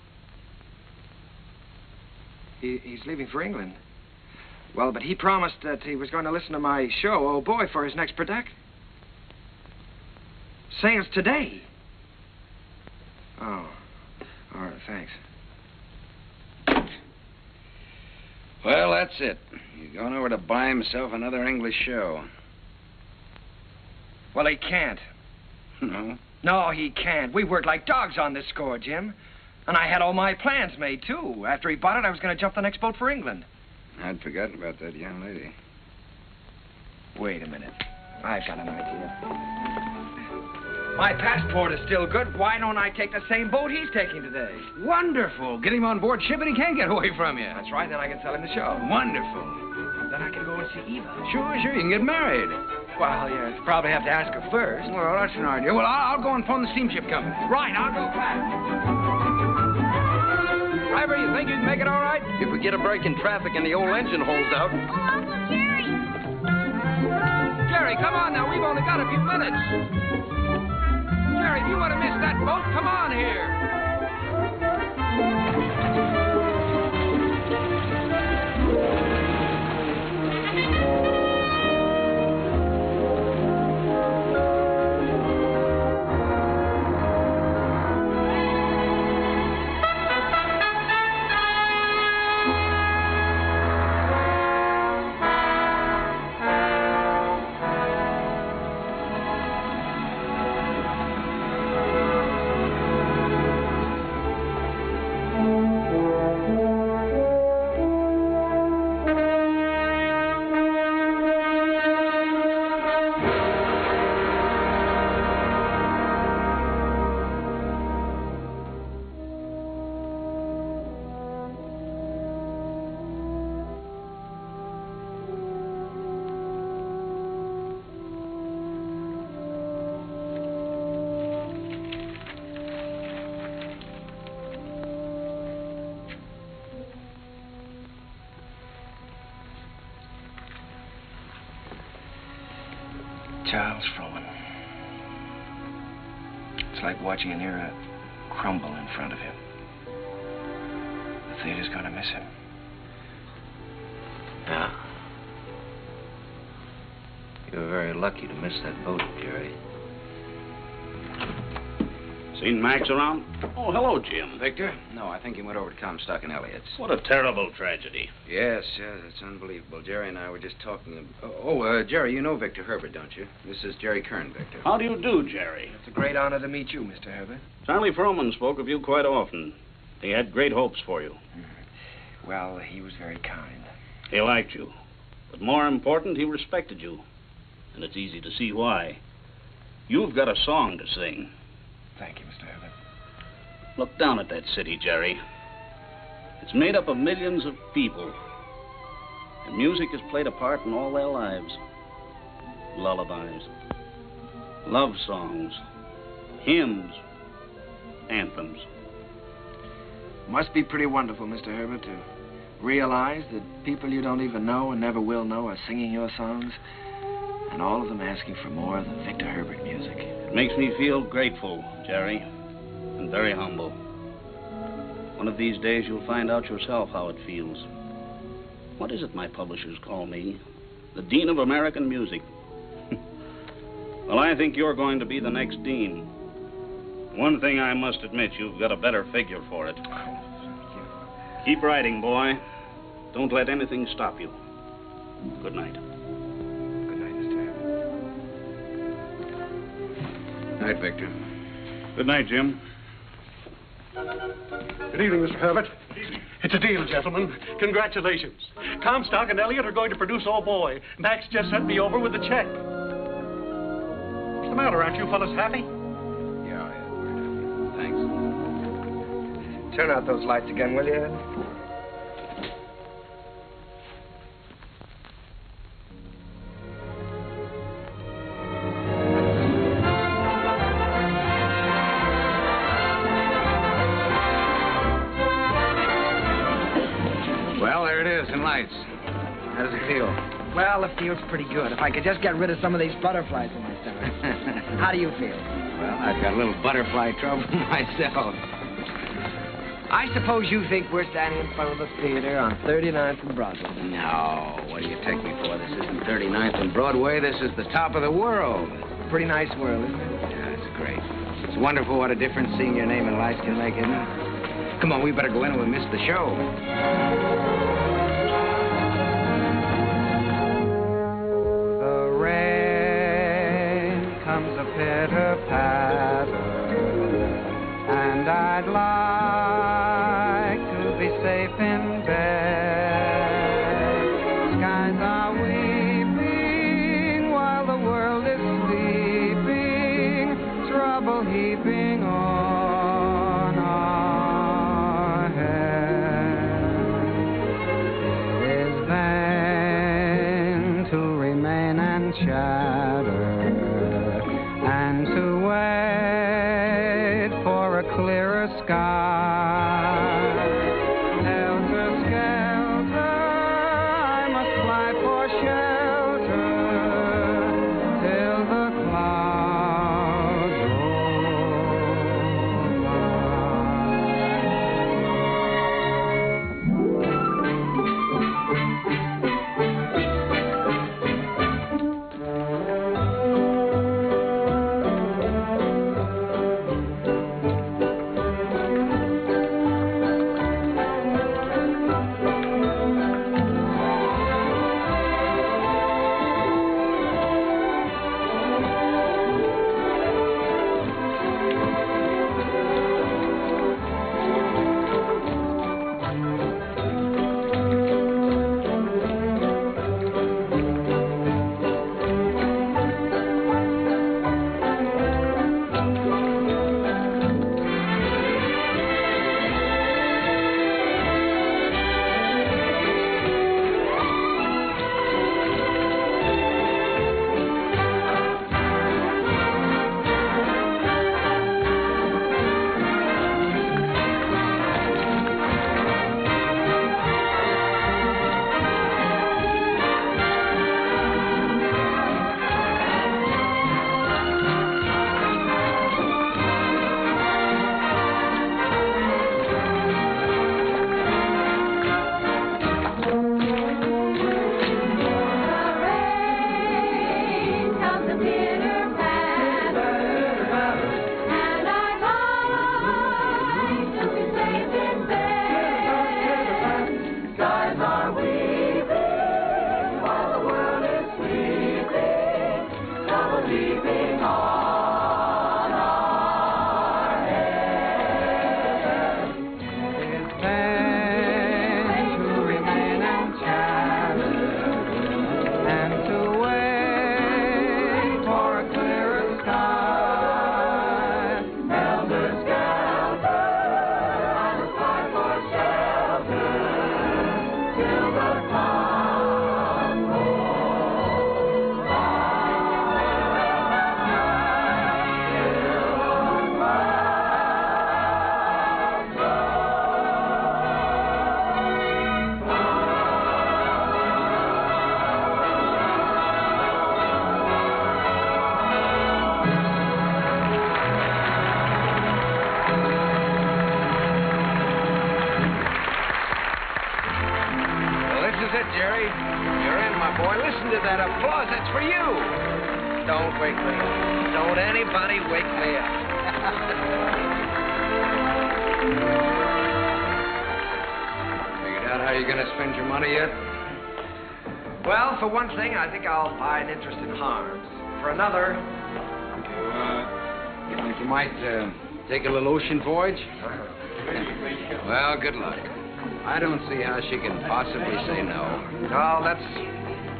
He's leaving for England. Well, but he promised that he was going to listen to my show, Oh Boy, for his next production. Sales today. Oh, all right, thanks. Well, that's it. He's going over to buy himself another English show. Well, he can't. No? No, he can't. We worked like dogs on this score, Jim. And I had all my plans made, too. After he bought it, I was going to jump the next boat for England. I'd forgotten about that young lady. Wait a minute. I've got an idea. My passport is still good. Why don't I take the same boat he's taking today? Wonderful. Get him on board ship and he can't get away from you. That's right. Then I can sell him the show. Wonderful. Then I can go and see Eva. Sure. You can get married. Well, you probably have to ask her first. Well, that's an idea. Well, I'll go and phone the steamship company. Right, I'll go fast. Driver, you think you can make it all right? If we get a break in traffic and the old engine holds out. Oh, Uncle Jerry. Jerry, come on now. We've only got a few minutes. Jerry, if you want to miss that boat, come on here. Charles Frohman. It's like watching an era crumble in front of him. The theater's gonna miss him. Yeah. You were very lucky to miss that boat, Jerry. Seen Max around? Oh, hello, Jim. Victor? No, I think he went over to Comstock and Elliott's. What a terrible tragedy. Yes, it's unbelievable. Jerry and I were just talking. Jerry, you know Victor Herbert, don't you? This is Jerry Kern, Victor. How do you do, Jerry? It's a great honor to meet you, Mr. Herbert. Charlie Frohman spoke of you quite often. He had great hopes for you. Well, he was very kind. He liked you. But more important, he respected you. And it's easy to see why. You've got a song to sing. Thank you, Mr. Herbert. Look down at that city, Jerry. It's made up of millions of people. And music has played a part in all their lives. Lullabies, love songs, hymns, anthems. Must be pretty wonderful, Mr. Herbert, to realize that people you don't even know and never will know are singing your songs, and all of them asking for more of the Victor Herbert music. It makes me feel grateful, Jerry, and very humble. One of these days you'll find out yourself how it feels. What is it my publishers call me? The Dean of American Music. Well, I think you're going to be the next dean. One thing I must admit, you've got a better figure for it. Keep writing, boy. Don't let anything stop you. Good night. Good night, Mr. Herbert. Night, Victor. Good night, Jim. Good evening, Mr. Herbert. It's a deal, gentlemen. Congratulations. Comstock and Elliott are going to produce Oh Boy. Max just sent me over with the check. What's the matter? Aren't you fellas happy? Yeah, we're happy. Thanks. Turn out those lights again, will you, Ed? Well, there it is in lights. How does it feel? Well, it feels pretty good. If I could just get rid of some of these butterflies in my stomach. How do you feel? Well, I've got a little butterfly trouble myself. I suppose you think we're standing in front of the theater on 39th and Broadway. No, what do you take me for? This isn't 39th and Broadway. This is the top of the world. Pretty nice world, isn't it? Yeah, it's great. It's wonderful what a difference seeing your name in lights can make, isn't it? Come on, we better go in or we'll miss the show. The rain comes a pitter-patter, and I'd like to be safe in bed. Skies are weeping while the world is sleeping, trouble heaping on our heads. It is vain to remain and chat minute, Jerry. You're in, my boy. Listen to that applause. That's for you. Don't wake me up. Don't anybody wake me up. Figured out how you're going to spend your money yet? Well, for one thing, I think I'll buy an interest in Harms. For another... You think you might take a little ocean voyage? Well, good luck. I don't see how she can possibly say no. Well, that's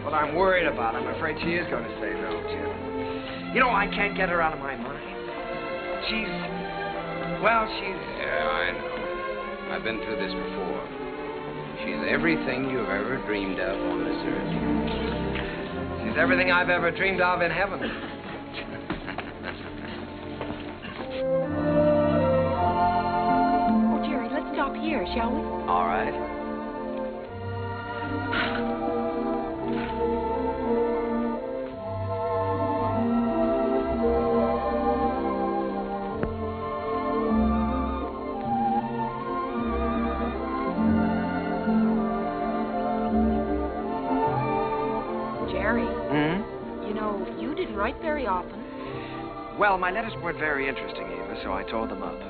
what I'm worried about. I'm afraid she is going to say no, Jim. You know, I can't get her out of my mind. She's... Yeah, I know. I've been through this before. She's everything you've ever dreamed of on this earth. She's everything I've ever dreamed of in heaven. Oh, Jerry, let's stop here, shall we? All right. Write very often. Well, my letters weren't very interesting, Eva, so I tore them up.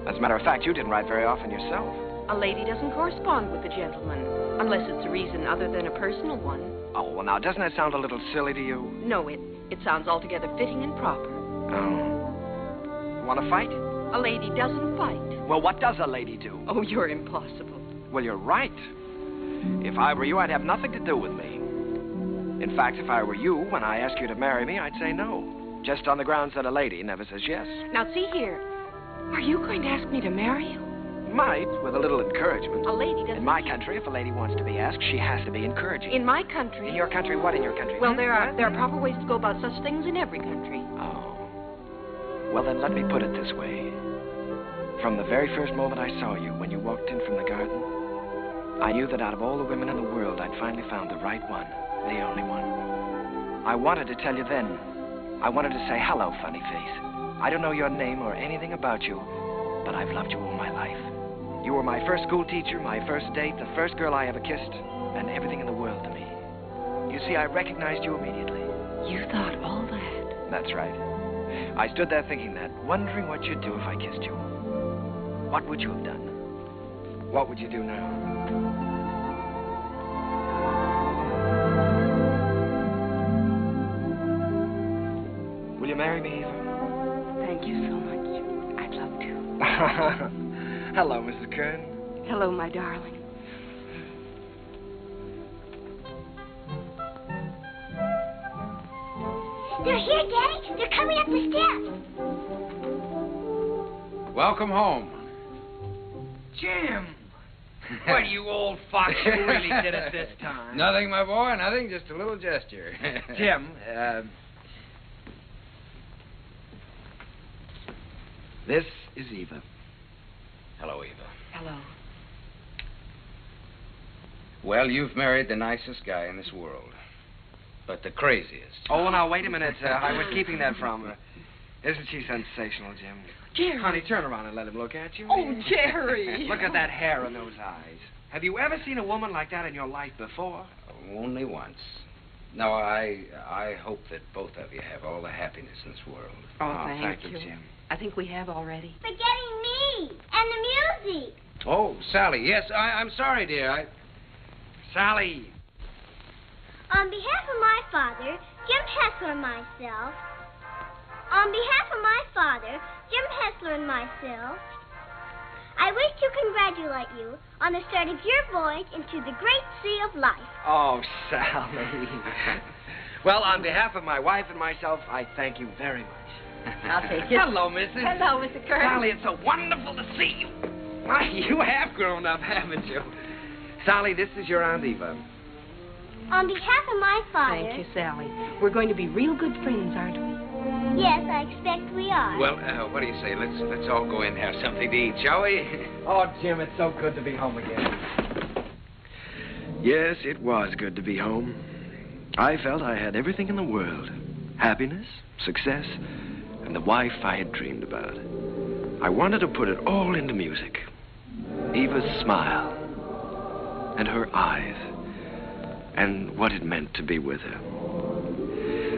As a matter of fact, you didn't write very often yourself. A lady doesn't correspond with a gentleman, unless it's a reason other than a personal one. Oh, well, now, doesn't that sound a little silly to you? No, it sounds altogether fitting and proper. Oh. Want to fight? A lady doesn't fight. Well, what does a lady do? Oh, you're impossible. Well, you're right. If I were you, I'd have nothing to do with me. In fact, if I were you, when I ask you to marry me, I'd say no. Just on the grounds that a lady never says yes. Now, see here. Are you going to ask me to marry you? Might, with a little encouragement. A lady doesn't... In my country, if a lady wants to be asked, she has to be encouraging. In my country... In your country? What in your country? Well, there are proper ways to go about such things in every country. Oh. Well, then let me put it this way. From the very first moment I saw you, when you walked in from the garden, I knew that out of all the women in the world, I'd finally found the right one. The only one. I wanted to tell you then. I wanted to say, hello, funny face. I don't know your name or anything about you, but I've loved you all my life. You were my first school teacher, my first date, the first girl I ever kissed, and everything in the world to me. You see, I recognized you immediately. You thought all that? That's right. I stood there thinking that, wondering what you'd do if I kissed you. What would you have done? What would you do now? Will you marry me, Eva? Thank you so much. I'd love to. Hello, Mrs. Kern. Hello, my darling. They're here, Daddy. They're coming up the steps. Welcome home. Jim! What, you old fox, you really did it this time. Nothing, my boy, nothing, just a little gesture. Jim, this is Eva. Hello, Eva. Hello. Well, you've married the nicest guy in this world, but the craziest. Oh, now, wait a minute. I was keeping that from her. Isn't she sensational, Jim? Jerry. Honey, turn around and let him look at you. Oh, Jerry. Look at that hair and those eyes. Have you ever seen a woman like that in your life before? Only once. No, I hope that both of you have all the happiness in this world. Oh, thank you, Jim. I think we have already. Forgetting me and the music. Oh, Sally, yes, I'm sorry, dear. Sally. On behalf of my father, Jim Hessler and myself. On behalf of my father, Jim Hessler and myself, I wish to congratulate you on the start of your voyage into the great sea of life. Oh, Sally. Well, on behalf of my wife and myself, I thank you very much. I'll take it. Hello, Mrs. Hello, Mr. Kern. Sally, it's so wonderful to see you. Why, you have grown up, haven't you? Sally, this is your Aunt Eva. On behalf of my father... Thank you, Sally. We're going to be real good friends, aren't we? Yes, I expect we are. Well, what do you say? Let's all go in and have something to eat, shall we? Oh, Jim, it's so good to be home again. Yes, it was good to be home. I felt I had everything in the world. Happiness, success, and the wife I had dreamed about. I wanted to put it all into music. Eva's smile, and her eyes, and what it meant to be with her.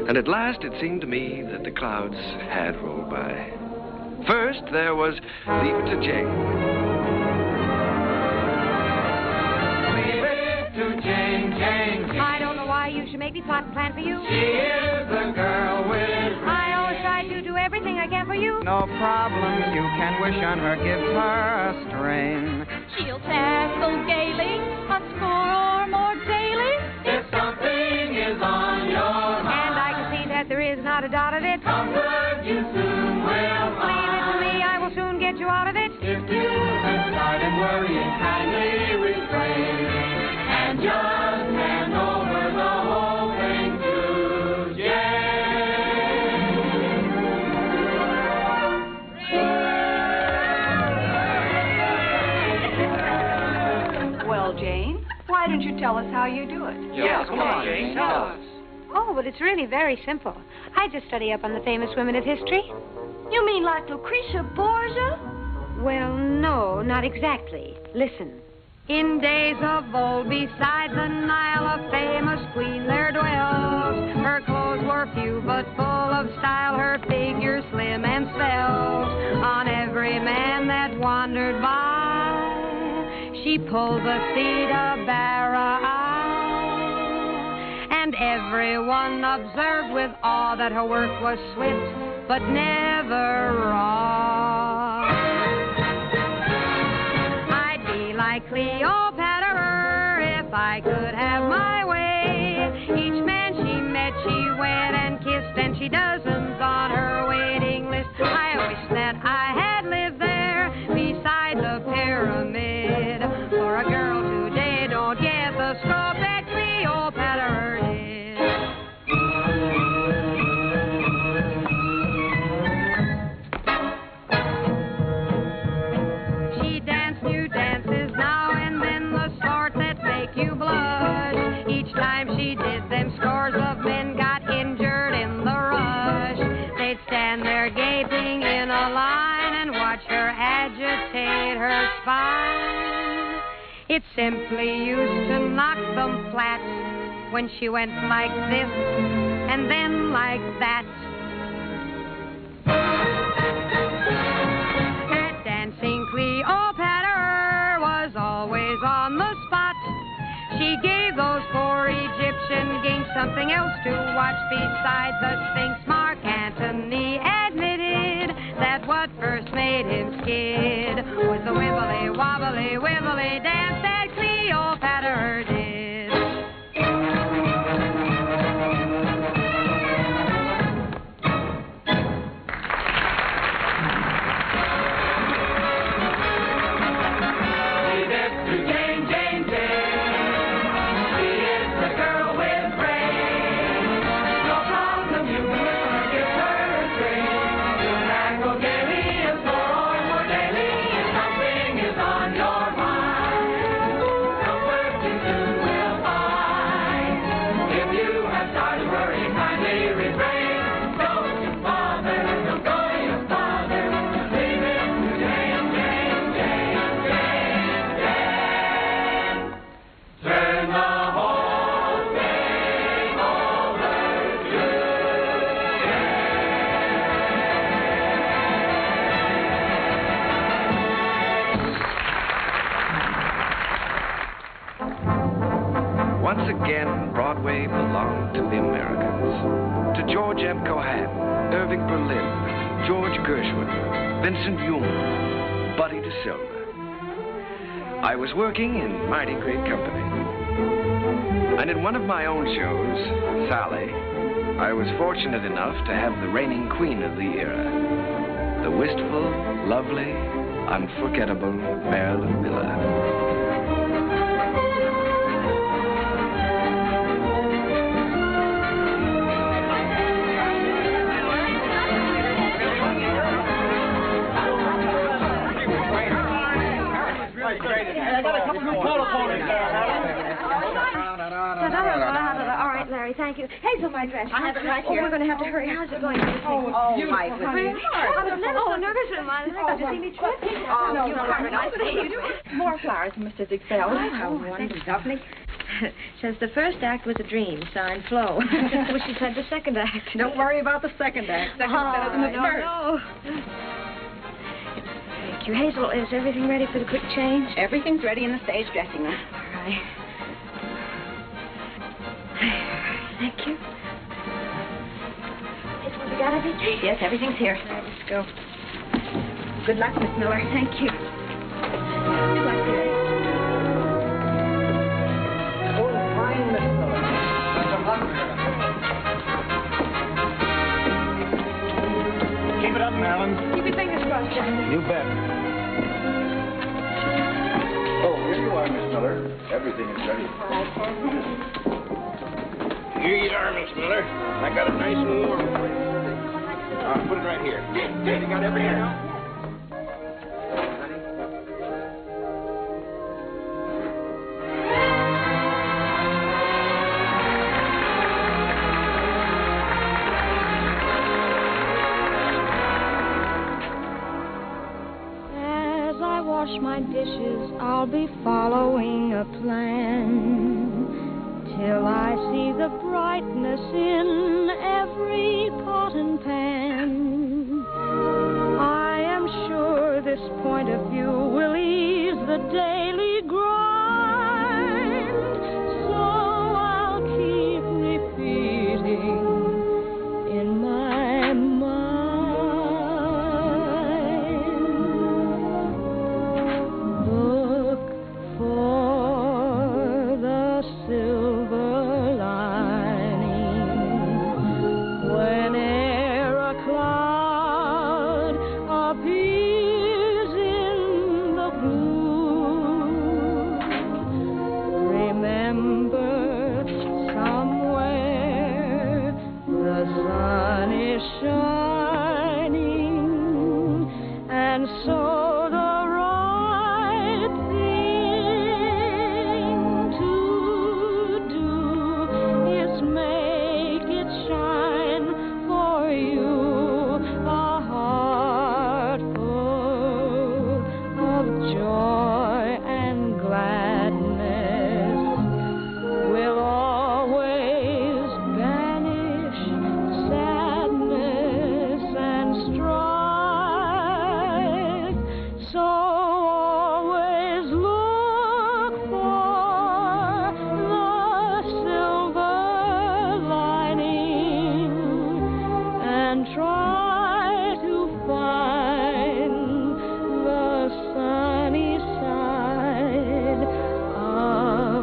And at last it seemed to me that the clouds had rolled by. First, there was Leave It to Jane. Leave it to Jane, Jane, Jane. I don't know why you should make me plot and plan for you. She is the girl with... I always try to do everything I can for you. No problem you can wish on her gives her a strain. She'll tackle gaily, a score or more daily. If something is on your mind, and I can see that there is not a dot of it. comfort you soon will find. Leave it to me, I will soon get you out of it. If you have started worrying, kindly refrain and just hand over the whole thing to Jane. Well, Jane, why don't you tell us how you do it? Yes, come on, Jane, tell us. Oh, but it's really very simple. I just study up on the famous women of history. You mean like Lucretia Borgia? Well, no, not exactly. Listen. In days of old, beside the Nile, a famous queen there dwells. Her clothes were few, but full of style, her figure slim and svelte. On every man that wandered by, she pulled the Baseado. And everyone observed with awe that her work was swift, but never raw. I'd be like Cleopatra if I could have my way. Each man she met, she wed and kissed, and she dozens on her waiting list. I wish that I had lived there beside the pyramid. For a girl today don't get the scope that Cleopatra did. She danced new dances now and then, the sort that make you blush. Each time she did them, scores of men got injured in the rush. They'd stand there gaping in a line and watch her agitate her spine. It simply used to knock them flat when she went like this and then like that. At dancing, Cleopatra was always on the spot. She gave those poor Egyptian kings something else to watch besides the Sphinx. Mark Antony admitted that what first made him skid was the wibbly wobbly wibbly dance that Cleopatra did. Once again, Broadway belonged to the Americans. To George M. Cohan, Irving Berlin, George Gershwin, Vincent Minnelli, Buddy DeSilva. I was working in mighty great company. And in one of my own shows, Sally, I was fortunate enough to have the reigning queen of the era, the wistful, lovely, unforgettable Marilyn Miller. All right, Larry, thank you. Hazel, my dress. I have it right here. Oh, we're going to have to hurry. How's it going? Oh, my goodness. I was never so nervous in my life to see me trip. Oh, you are nice. More flowers from Mr. Dixell. Oh, wonderful. Lovely. Says the first act was a dream, signed Flo. Wish she'd said the second act. Don't worry about the second act. Second's better than the first. No. Thank you. Hazel, is everything ready for the quick change? Everything's ready in the stage dressing room. All right. Thank you. Is what we got everything? Yes, everything's here. All right, let's go. Good luck, Miss Miller. Thank you. Good luck, dear. Oh, fine, Miss Miller. Best of luck to her. Keep it up, Marilyn. Keep your fingers crossed, Johnny. You bet. Oh, here you are, Miss Miller. Everything is ready. All right, Sam. Here you are, Miss Miller. I got it nice and warm for you. Put it right here. You got everything now? As I wash my dishes, I'll be following a plan. Till I see the brightness in every pot and pan. I am sure this point of view will ease the daily grind. So I'll keep repeating in my mind. Look for the silver lining whene'er a cloud appears in the blue. Remember, somewhere the sun is shining, and so the right thing to do is make it shine for you. A heart full of joy and gladness will always banish sadness and strife. So always look for the silver lining and try to find the sunny side of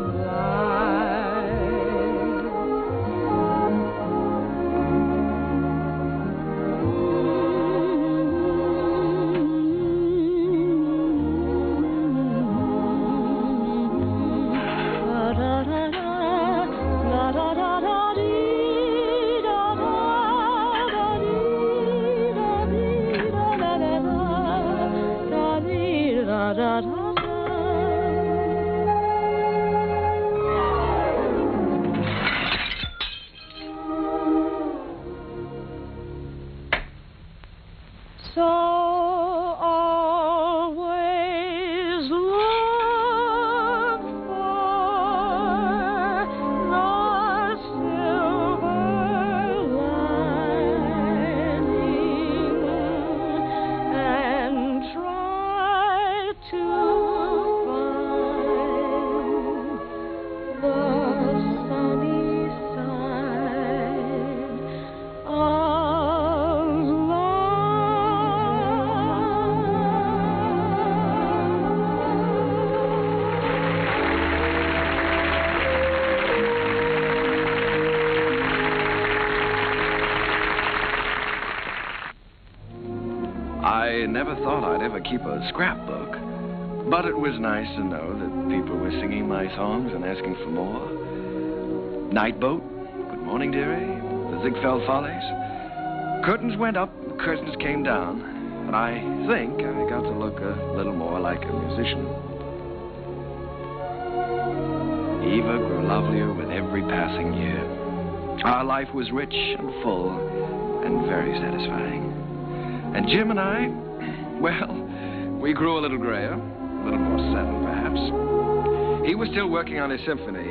So always look for the silver lining and try to find the sunny side of I never thought I'd ever keep a scrapbook, but it was nice to know that people were singing my songs and asking for more. Night Boat, Good Morning Dearie, The Ziegfeld Follies. Curtains went up, curtains came down, and I think I got to look a little more like a musician. Eva grew lovelier with every passing year. Our life was rich and full and very satisfying. And Jim and I, well, we grew a little grayer, a little more settled, perhaps. He was still working on his symphony,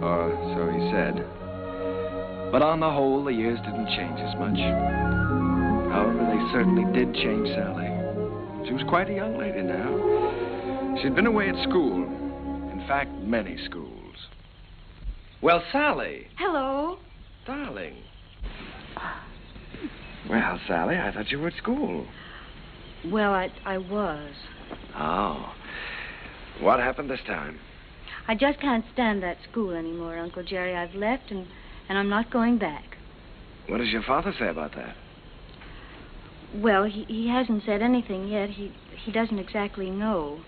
Or so he said. But on the whole, the years didn't change as much. However, they certainly did change Sally. She was quite a young lady now. She'd been away at school. In fact, many schools. Well, Sally. Hello. Darling. Well, Sally, I thought you were at school. Well, I was. Oh. What happened this time? I just can't stand that school anymore, Uncle Jerry. I've left, and I'm not going back. What does your father say about that? Well, he hasn't said anything yet. He doesn't exactly know.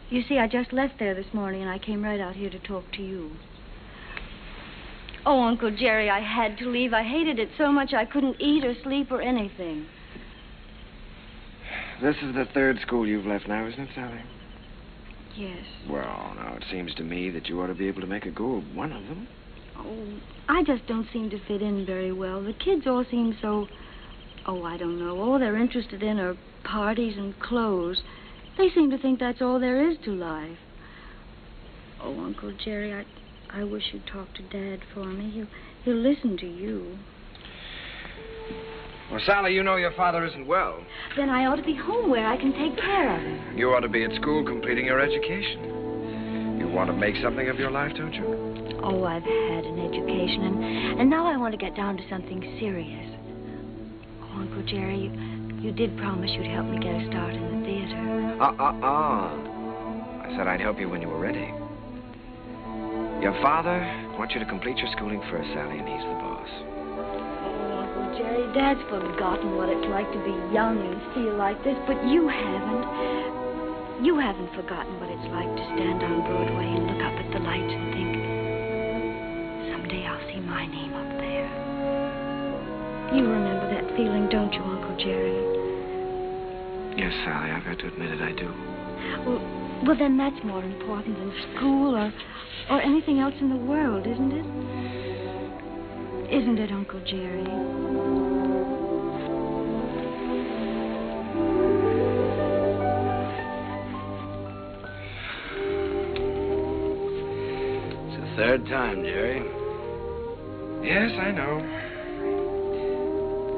You see, I just left there this morning, and I came right out here to talk to you. Oh, Uncle Jerry, I had to leave. I hated it so much I couldn't eat or sleep or anything. This is the third school you've left now, isn't it, Sally? Yes. Well, now, it seems to me that you ought to be able to make a go of one of them. Oh, I just don't seem to fit in very well. The kids all seem so... Oh, I don't know. All they're interested in are parties and clothes. They seem to think that's all there is to life. Oh, Uncle Jerry, I wish you'd talk to Dad for me. He'll listen to you. Well, Sally, you know your father isn't well. Then I ought to be home where I can take care of him. You ought to be at school completing your education. You want to make something of your life, don't you? Oh, I've had an education, and now I want to get down to something serious. Oh, Uncle Jerry, you did promise you'd help me get a start in the theater. I said I'd help you when you were ready. Your father wants you to complete your schooling first, Sally, and he's the boss. Oh, Uncle Jerry, Dad's forgotten what it's like to be young and feel like this, but you haven't. You haven't forgotten what it's like to stand on Broadway and look up at the lights and think, someday I'll see my name up there. You remember that feeling, don't you, Uncle Jerry? Yes, Sally, I've got to admit it, I do. Well, then that's more important than school or anything else in the world, isn't it? Isn't it, Uncle Jerry? It's the third time, Jerry. Yes, I know.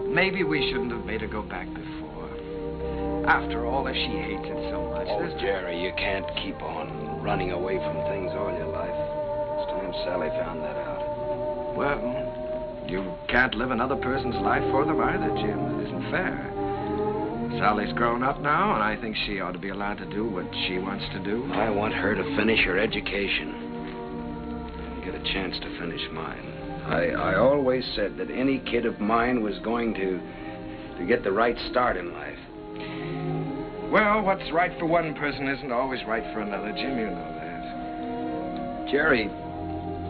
Maybe we shouldn't have made her go back before. After all, if she hates it so much. Oh, Jerry, you can't keep on running away from things all your life. It's time Sally found that out. Well, you can't live another person's life for them either, Jim. It isn't fair. Sally's grown up now, and I think she ought to be allowed to do what she wants to do. I want her to finish her education and get a chance to finish mine. I always said that any kid of mine was going to get the right start in life. Well, what's right for one person isn't always right for another, Jim. You know that. Jerry,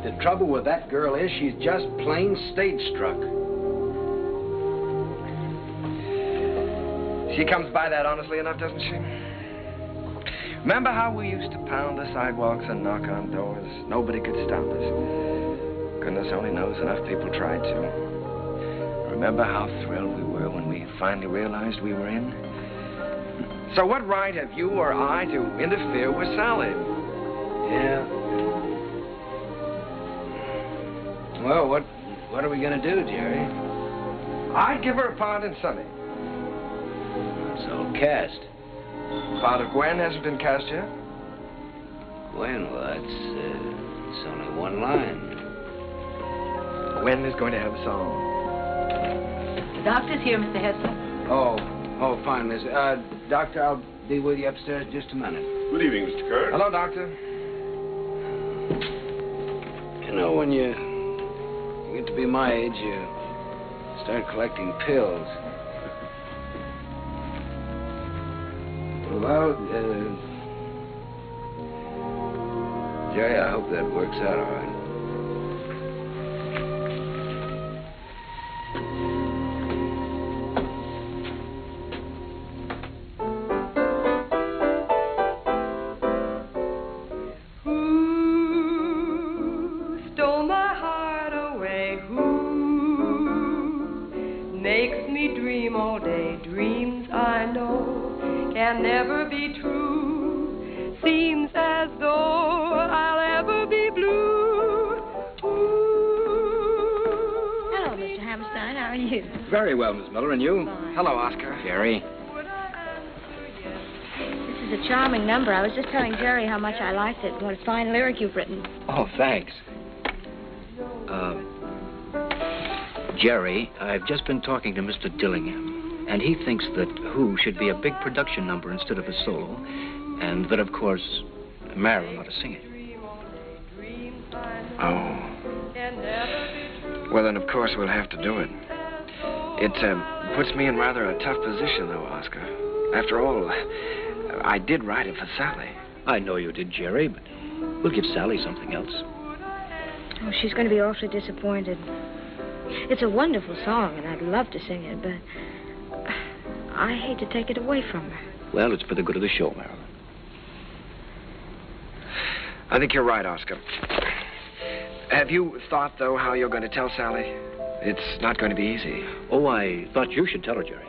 the trouble with that girl is she's just plain stage-struck. She comes by that honestly enough, doesn't she? Remember how we used to pound the sidewalks and knock on doors? Nobody could stop us. Goodness only knows enough people tried to. Remember how thrilled we were when we finally realized we were in? So what right have you or I to interfere with Sally? Yeah. Well, what are we going to do, Jerry? I'd give her a part in Sonny. It's all cast. Part of Gwen hasn't been cast yet? Gwen, well, it's only one line. Gwen is going to have a song. The doctor's here, Mr. Hessler. Oh, fine, Miss. Doctor, I'll be with you upstairs in just a minute. Good evening, Mr. Kern. Hello, Doctor. You know, when you get to be my age, you start collecting pills. Well, Jerry, I hope that works out all right. Never be true. Seems as though I'll ever be blue. you? Very well, Miss Miller, and you? Fine. Hello, Oscar. Jerry. This is a charming number. I was just telling Jerry how much I liked it. What a fine lyric you've written. Oh, thanks. Jerry, I've just been talking to Mr. Dillingham, and he thinks that Who should be a big production number instead of a solo, and that, of course, Marilyn ought to sing it. Oh. Well, then, of course, we'll have to do it. It puts me in rather a tough position, though, Oscar. After all, I did write it for Sally. I know you did, Jerry, but we'll give Sally something else. Oh, she's going to be awfully disappointed. It's a wonderful song, and I'd love to sing it, but I hate to take it away from her. Well, it's for the good of the show, Marilyn. I think you're right, Oscar. Have you thought, though, how you're going to tell Sally? It's not going to be easy. Oh, I thought you should tell her, Jerry.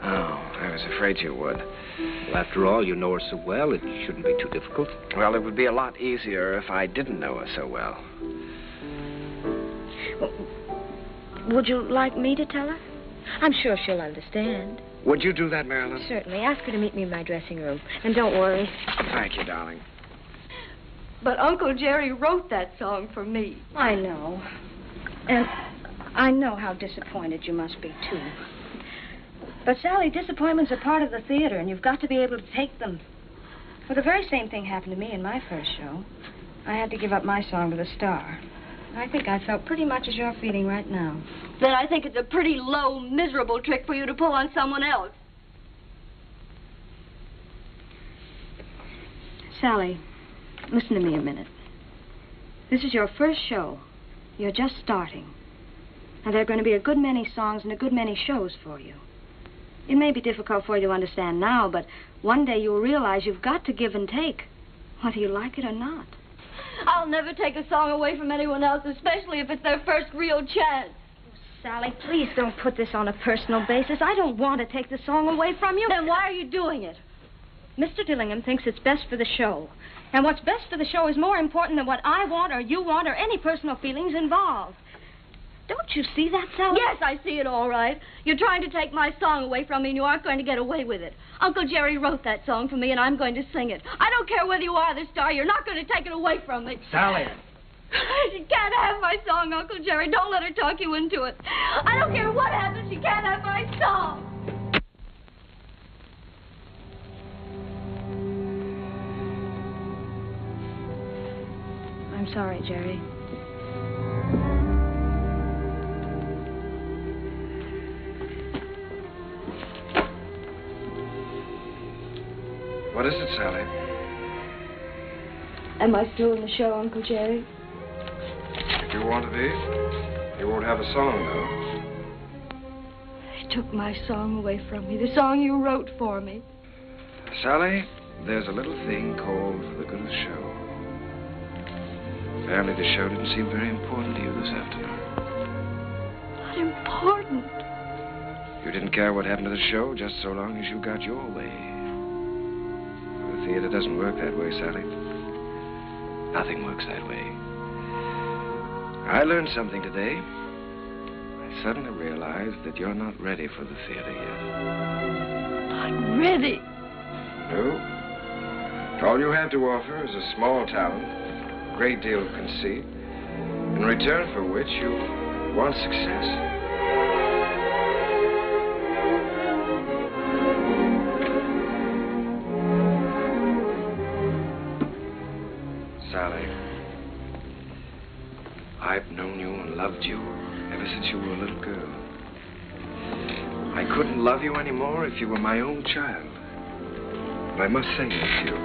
Oh, I was afraid you would. Well, after all, you know her so well, it shouldn't be too difficult. Well, it would be a lot easier if I didn't know her so well. Would you like me to tell her? I'm sure she'll understand. Would you do that, Marilyn? Certainly. Ask her to meet me in my dressing room. And don't worry. Thank you, darling. But Uncle Jerry wrote that song for me. I know. And I know how disappointed you must be, too. But, Sally, disappointments are part of the theater, and you've got to be able to take them. Well, the very same thing happened to me in my first show. I had to give up my song to the star. I think I felt pretty much as you're feeling right now. Then I think it's a pretty low, miserable trick for you to pull on someone else. Sally, listen to me a minute. This is your first show. You're just starting. And there are going to be a good many songs and a good many shows for you. It may be difficult for you to understand now, but one day you'll realize you've got to give and take, whether you like it or not. I'll never take a song away from anyone else, especially if it's their first real chance. Sally, please don't put this on a personal basis. I don't want to take the song away from you. Then why are you doing it? Mr. Dillingham thinks it's best for the show. And what's best for the show is more important than what I want or you want or any personal feelings involved. Don't you see that, Sally? Yes, I see it all right. You're trying to take my song away from me, and you aren't going to get away with it. Uncle Jerry wrote that song for me, and I'm going to sing it. I don't care whether you are the star. You're not going to take it away from me. Sally. She can't have my song, Uncle Jerry. Don't let her talk you into it. I don't care what happens. She can't have my song. I'm sorry, Jerry. What is it, Sally? Am I still in the show, Uncle Jerry? If you want to be, you won't have a song, though. They took my song away from me, the song you wrote for me. Sally, there's a little thing called the good of the show. Apparently the show didn't seem very important to you this afternoon. Not important. You didn't care what happened to the show just so long as you got your way. The theater doesn't work that way, Sally. Nothing works that way. I learned something today. I suddenly realized that you're not ready for the theater yet. Not ready? No. All you have to offer is a small talent, a great deal of conceit, in return for which you want success. Sally, I've known you and loved you ever since you were a little girl. I couldn't love you anymore if you were my own child. But I must say this to you.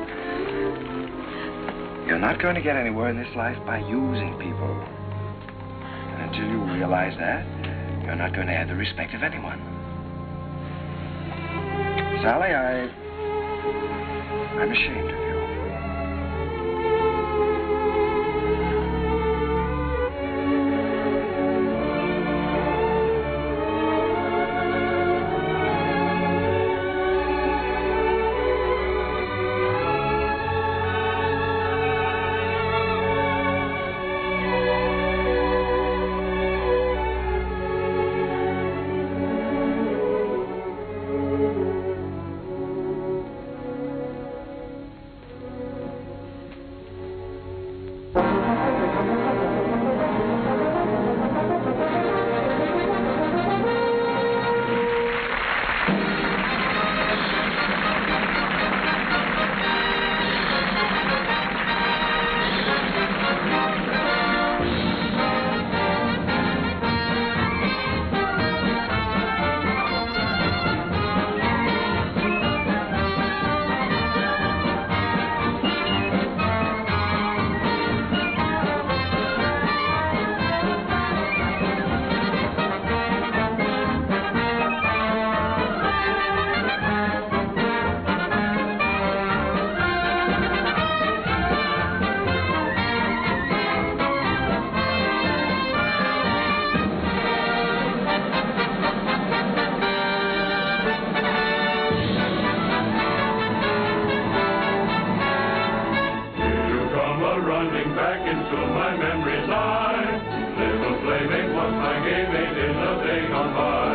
You're not going to get anywhere in this life by using people. And until you realize that, you're not going to have the respect of anyone. Sally, I'm ashamed of you. back into my memory's eye. Little playmate once my game mate in the day gone by.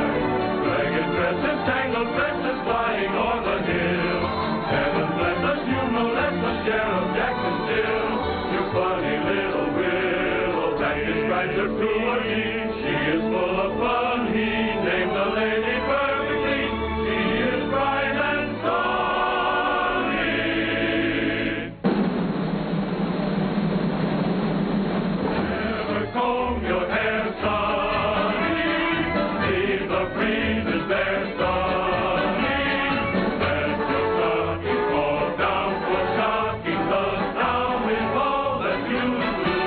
Ragged dresses, tangled tresses flying o'er the hill. Heaven bless us, you no less the Sheriff Jackson still. You funny little willow, that describes her to a T. She is full of fun, he named the lady perfectly. She is bright and sunny. Never comb your hair, sonny. Leave the breezes there, sonny. Let your stockings fall down for shocking. The sound is all that you do.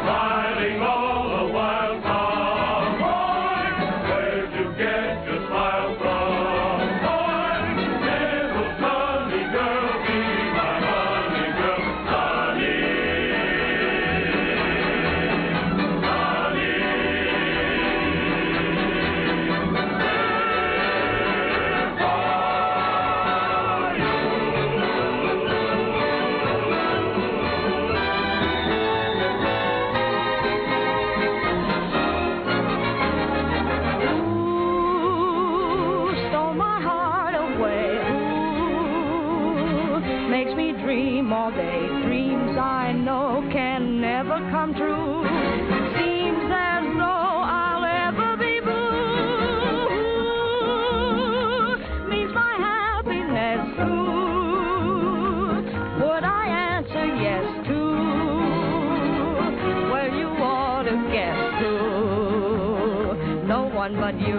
Smiling all the while, cowboy. Where'd you get your smile from, boy? Little sunny girl, be my honey girl, sunny. Stole my heart away. Ooh, makes me dream all day. Dreams I know can never come true. Seems as though I'll ever be blue. Means my happiness too. Would I answer yes to? Well, you ought to guess who. No one but you.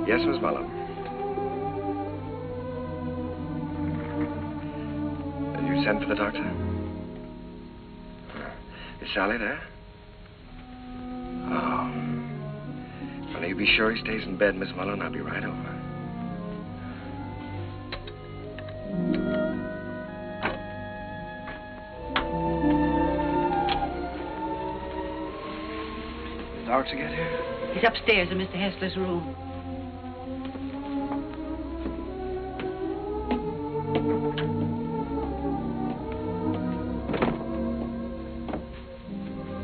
Yes, Miss Mullum. You sent for the doctor? Is Sally there? Oh. Well, you be sure he stays in bed, Miss Mullum. I'll be right over. The doctor get here? He's upstairs in Mr. Hessler's room.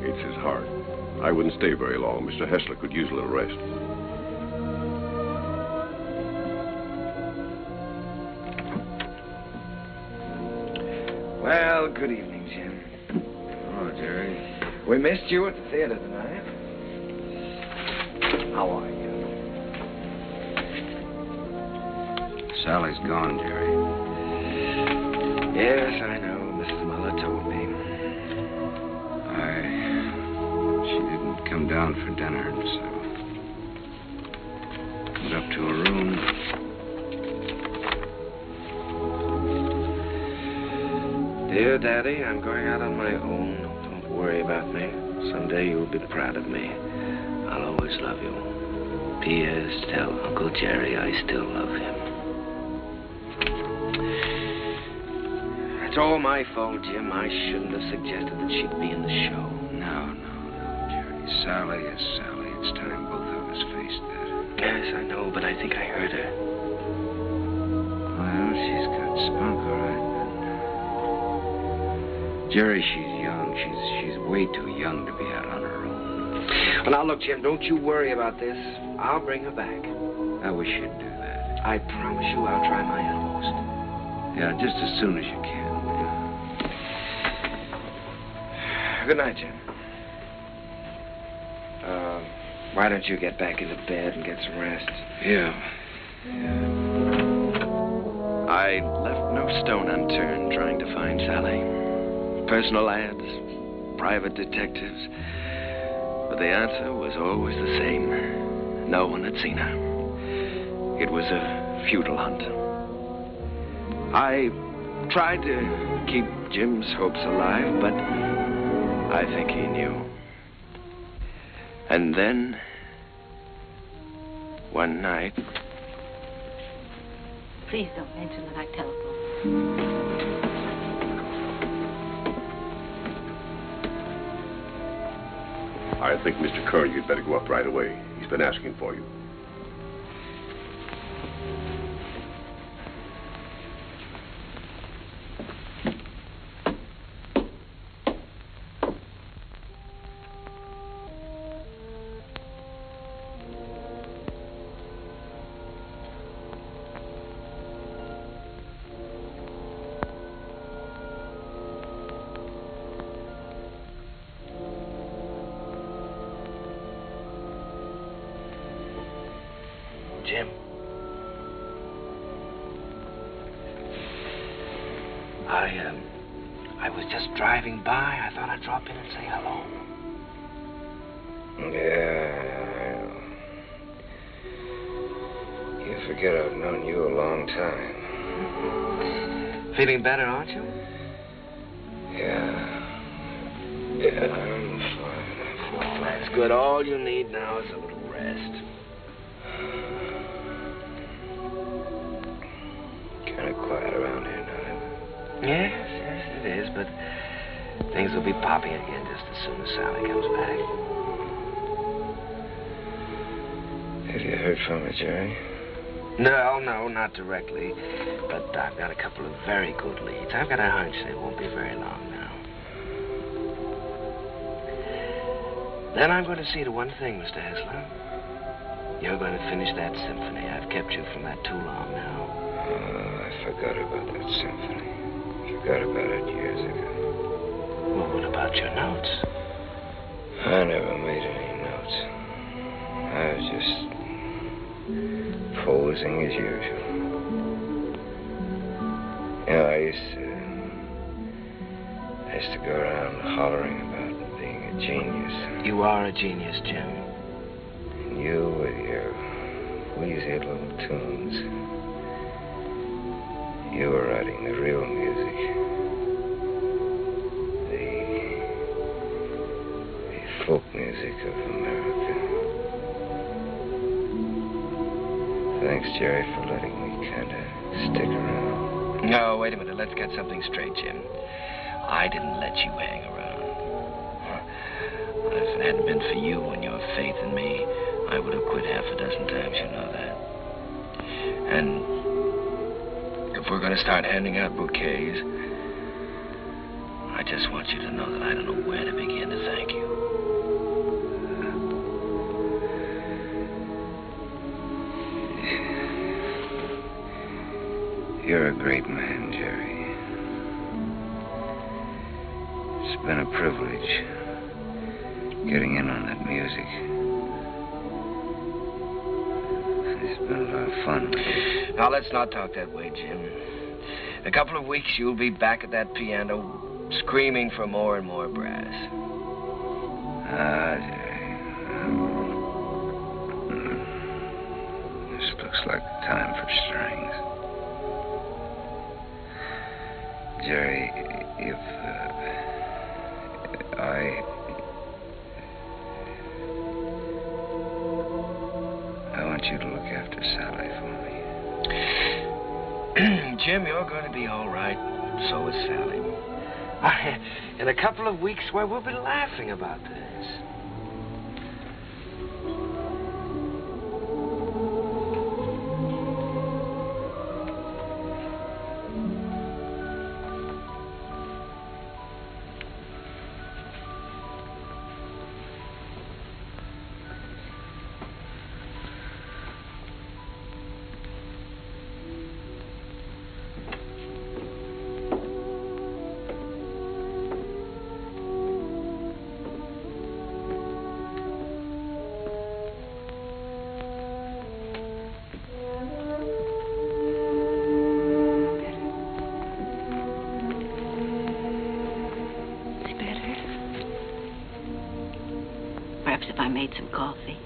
It's his heart. I wouldn't stay very long. Mr. Hessler could use a little rest. Well, good evening, Jim. Oh, Jerry. We missed you at the theater tonight. How are you? Sally's gone, Jerry. Yes, I know. Mrs. Muller told me. She didn't come down for dinner, so went up to her room. Dear Daddy, I'm going out on my own. Don't worry about me. Someday you'll be proud of me. I'll always love you. P.S. Tell Uncle Jerry I still love him. It's all my fault, Jim. I shouldn't have suggested that she'd be in the show. No, Jerry. Sally is Sally. It's time both of us faced that. Yes, I know, but I think I heard her. Well, she's got spunk, all right. Jerry, she's young. She's way too young to be out on her own. Well, now, look, Jim, don't you worry about this. I'll bring her back. I wish you'd do that. I promise you I'll try my utmost. Yeah, just as soon as you can. Good night, Jim. Why don't you get back into bed and get some rest? Yeah. I left no stone unturned trying to find Sally. Personal ads, private detectives. But the answer was always the same. No one had seen her. It was a futile hunt. I tried to keep Jim's hopes alive, but I think he knew. And then, one night... Please don't mention that I telephoned. I think, Mr. Kern, you'd better go up right away. He's been asking for you. Jim. I was just driving by. I thought I'd drop in and say hello. Yeah. You forget I've known you a long time. Feeling better, aren't you? Yeah, I'm fine. Well, that's good. All you need now is a little rest. Kind of quiet around here now. Yes, it is, but things will be popping again just as soon as Sally comes back. Have you heard from her, Jerry? No, not directly. But I've got a couple of very good leads. I've got a hunch they won't be very long now. Then I'm going to see to one thing, Mr. Hessler. You're going to finish that symphony. I've kept you from that too long now. Oh, I forgot about that symphony. Forgot about it years ago. Well, what about your notes? I never made any notes. I was just posing as usual. You know, I used to go around hollering about being a genius. You are a genius, Jim. And you with your wheezy little tunes. You were writing the real music. The folk music of America. Thanks, Jerry, for letting me kind of stick around. No, wait a minute. Let's get something straight, Jim. I didn't let you hang around. If it hadn't been for you and your faith in me, I would have quit half a dozen times, you know that. And if we're going to start handing out bouquets, I just want you to know that I don't know where to begin to thank you. You're a great man, Jerry. It's been a privilege getting in on that music. It's been a lot of fun. Now, let's not talk that way, Jim. In a couple of weeks, you'll be back at that piano, screaming for more and more brass. This looks like the time for strings. Jerry, if I want you to look after Sally for me. Jim, you're going to be all right. So is Sally. In a couple of weeks, where we'll be laughing about this. I made some coffee.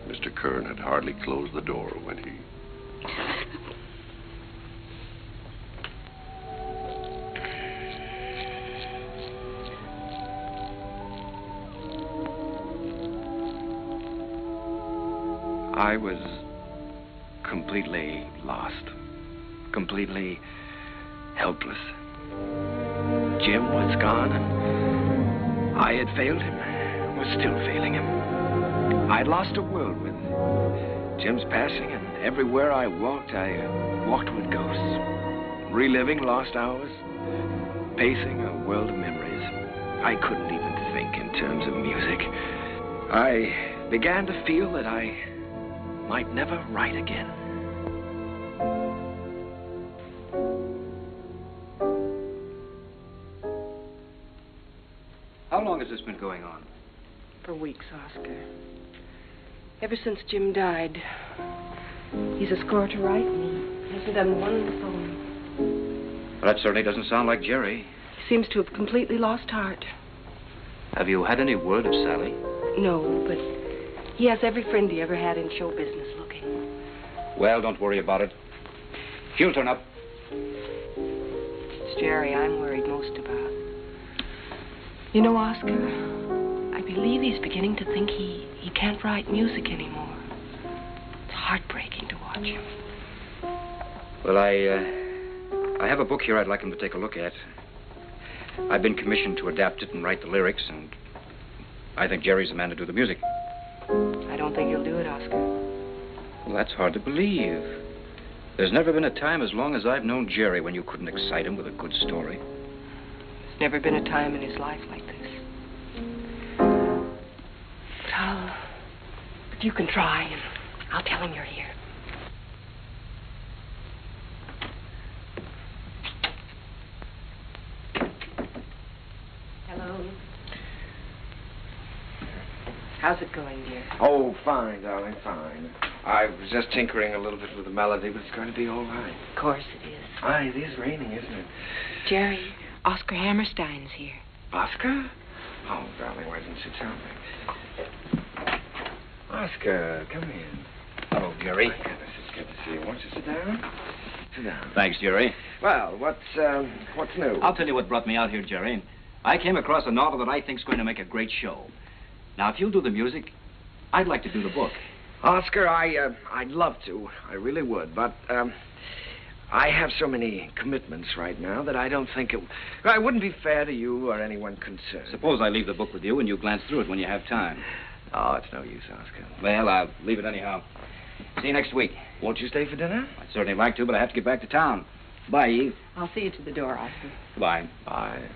Mr. Kern had hardly closed the door when he... I was completely lost, completely helpless. Jim was gone, and I had failed him, was still failing him. I'd lost a world with Jim's passing, and everywhere I walked with ghosts, reliving lost hours, pacing a world of memories. I couldn't even think in terms of music. I began to feel that I might never write again. How long has this been going on? For weeks, Oscar. Ever since Jim died. He's a score to write, and he hasn't done one poem. Well, that certainly doesn't sound like Jerry. He seems to have completely lost heart. Have you had any word of Sally? No, but he has every friend he ever had in show business looking. Well, don't worry about it. She'll turn up. It's Jerry I'm worried most about. You know, Oscar, I believe he's beginning to think he can't write music anymore. It's heartbreaking to watch him. Well, I have a book here I'd like him to take a look at. I've been commissioned to adapt it and write the lyrics, and I think Jerry's the man to do the music. I don't think he'll do it, Oscar. Well, that's hard to believe. There's never been a time as long as I've known Jerry when you couldn't excite him with a good story. There's never been a time in his life like this. But you can try, and I'll tell him you're here. Hello. How's it going, dear? Oh, fine, darling, fine. I was just tinkering a little bit with the melody, but it's going to be all right. Of course it is. Aye, it is raining, isn't it? Jerry, Oscar Hammerstein's here. Oscar? Oh, darling, why didn't you tell me? Oscar, come in. Hello, Jerry. My goodness, it's good to see you. Won't you sit down? Sit down. Thanks, Jerry. Well, what's new? I'll tell you what brought me out here, Jerry. I came across a novel that I think's going to make a great show. Now, if you'll do the music, I'd like to do the book. Oscar, I'd love to. I really would, but, I have so many commitments right now that I don't think it wouldn't be fair to you or anyone concerned. Suppose I leave the book with you and you glance through it when you have time. Oh, it's no use, Oscar. Well, I'll leave it anyhow. See you next week. Won't you stay for dinner? I'd certainly like to, but I have to get back to town. Bye, Eve. I'll see you to the door, Oscar. Bye. Bye.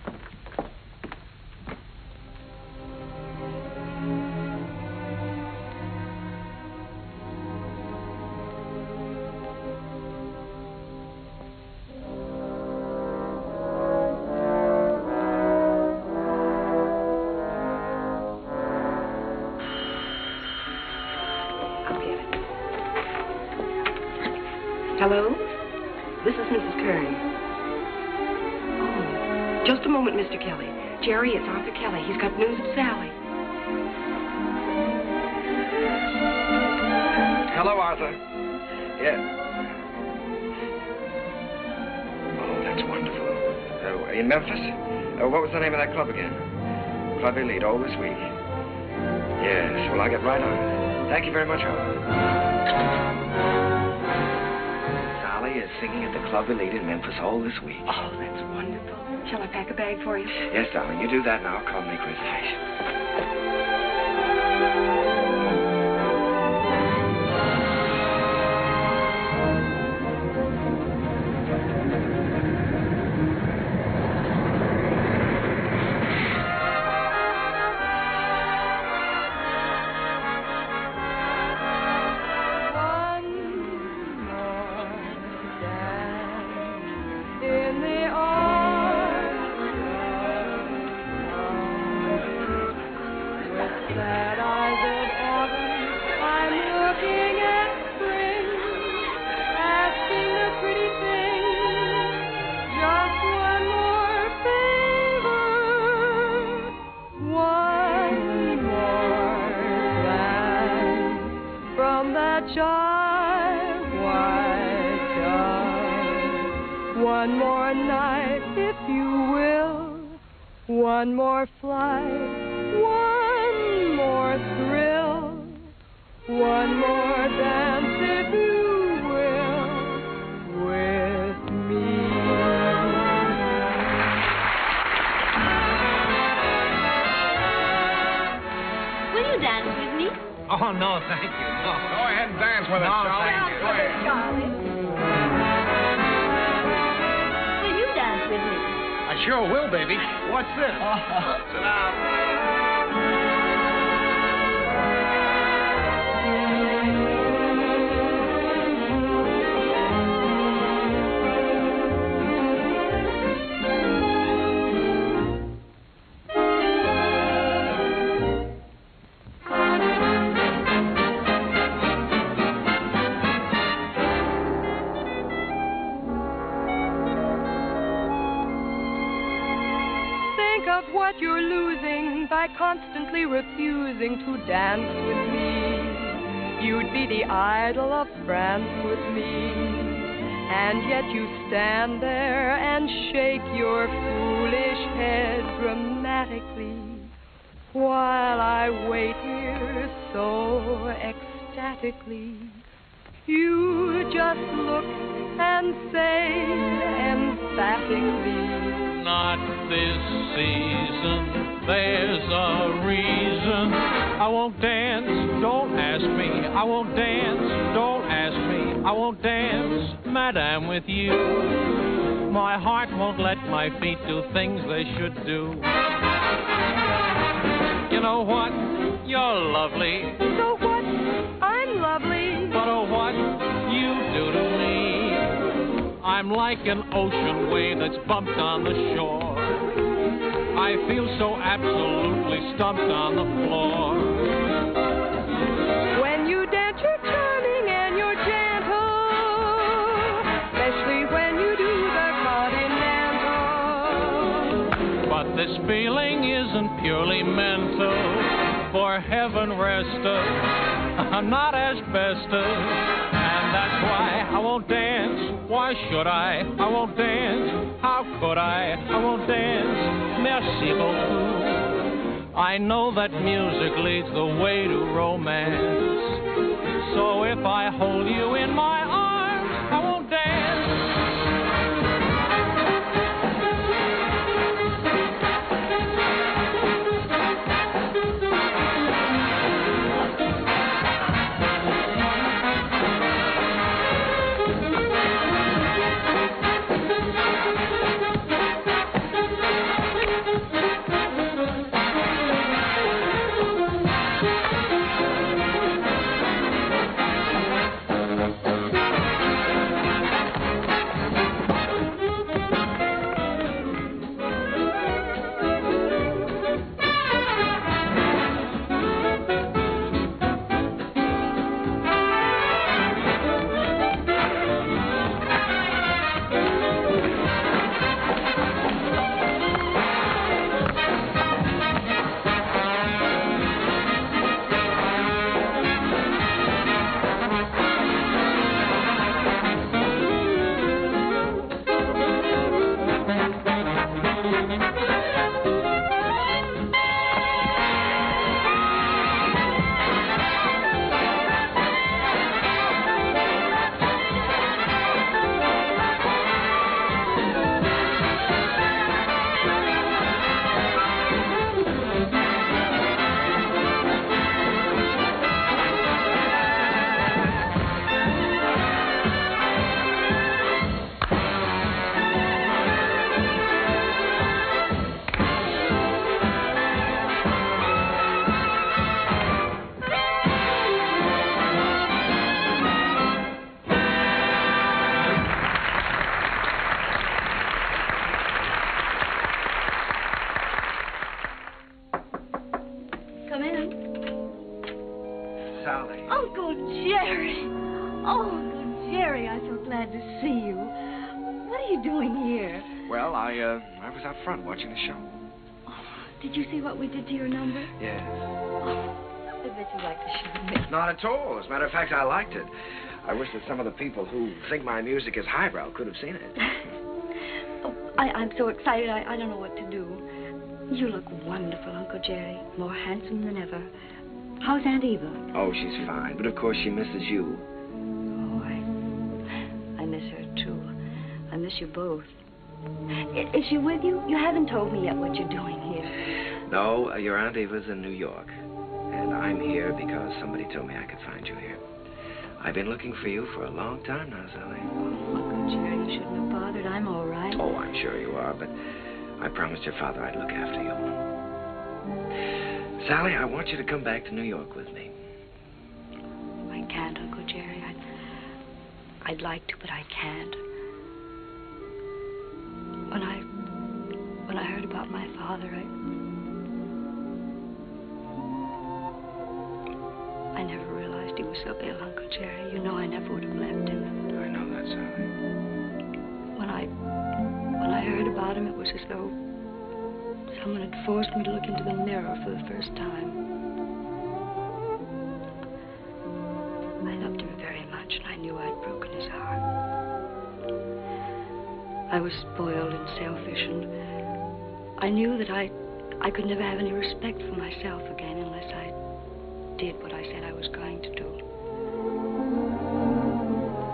Hello? This is Mrs. Kern. Oh, just a moment, Mr. Kelly. Jerry, it's Arthur Kelly. He's got news of Sally. Hello, Arthur. Yeah. Oh, that's wonderful. In Memphis? What was the name of that club again? Club Elite, all this week. Yes, well, I'll get right on it. Thank you very much, Arthur. Sally is singing at the Club Elite in Memphis all this week. Oh, that's wonderful. Shall I pack a bag for you? Yes, darling, you do that now. Call me Chris. One more night, if you will. One more flight, one more thrill. One more dance, if you will, with me. Will you dance with me? Oh, no, thank you. No. Go ahead and dance with us, Charlie. Go ahead, Charlie. With me. I sure will, baby. What's this? Sit down. What you're losing by constantly refusing to dance with me. You'd be the idol of France with me, and yet you stand there and shake your foolish head dramatically while I wait here so ecstatically. You just look and say emphatically, not this season, there's a reason. I won't dance, don't ask me. I won't dance, don't ask me. I won't dance, madame, with you. My heart won't let my feet do things they should do. You know what? You're lovely. So what? I'm lovely. But oh, what you do to me. I'm like an ocean wave that's bumped on the shore. I feel so absolutely stumped on the floor. When you dance, you're charming and you're gentle, especially when you do the continental. But this feeling isn't purely mental. For heaven rest us, not asbestos. And that's why I won't dance. Why should I? I won't dance. How could I? I won't dance. Merci beaucoup. I know that music leads the way to romance. So if I hold you in my arms, I won't dance. Sally. Uncle Jerry. Oh, Uncle Jerry, I'm so glad to see you. What are you doing here? Well, I was out front watching the show. Did you see what we did to your number? Yes. I bet you like the show, Mick. Not at all. As a matter of fact, I liked it. I wish that some of the people who think my music is highbrow could have seen it. I'm so excited, I don't know what to do. You look wonderful, Uncle Jerry. More handsome than ever. How's Aunt Eva? Oh, she's fine, but of course she misses you. Oh, I miss her, too. I miss you both. Is she with you? You haven't told me yet what you're doing here. No, your Aunt Eva's in New York. And I'm here because somebody told me I could find you here. I've been looking for you for a long time now, Sally. Oh, Uncle Jerry, you shouldn't have bothered. I'm all right. Oh, I'm sure you are, but I promised your father I'd look after you. Sally, I want you to come back to New York with me. I can't, Uncle Jerry. I'd like to, but I can't. When I heard about my father, I never realized he was so ill, Uncle Jerry. You know I never would have left him. I know that, Sally. When I heard about him, it was as though someone had forced me to look into the mirror for the first time. I loved him very much, and I knew I'd broken his heart. I was spoiled and selfish, and I knew that I could never have any respect for myself again unless I did what I said I was going to do.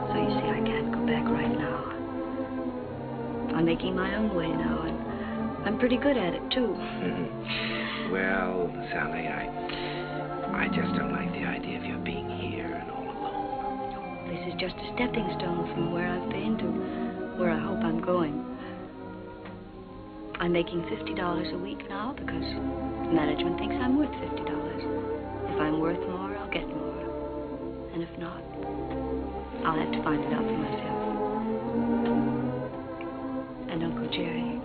So you see, I can't go back right now. I'm making my own way now, and I'm pretty good at it, too. Well, Sally, I just don't like the idea of you being here and all alone. This is just a stepping stone from where I've been to where I hope I'm going. I'm making $50 a week now because management thinks I'm worth $50. If I'm worth more, I'll get more. And if not, I'll have to find it out for myself. And Uncle Jerry,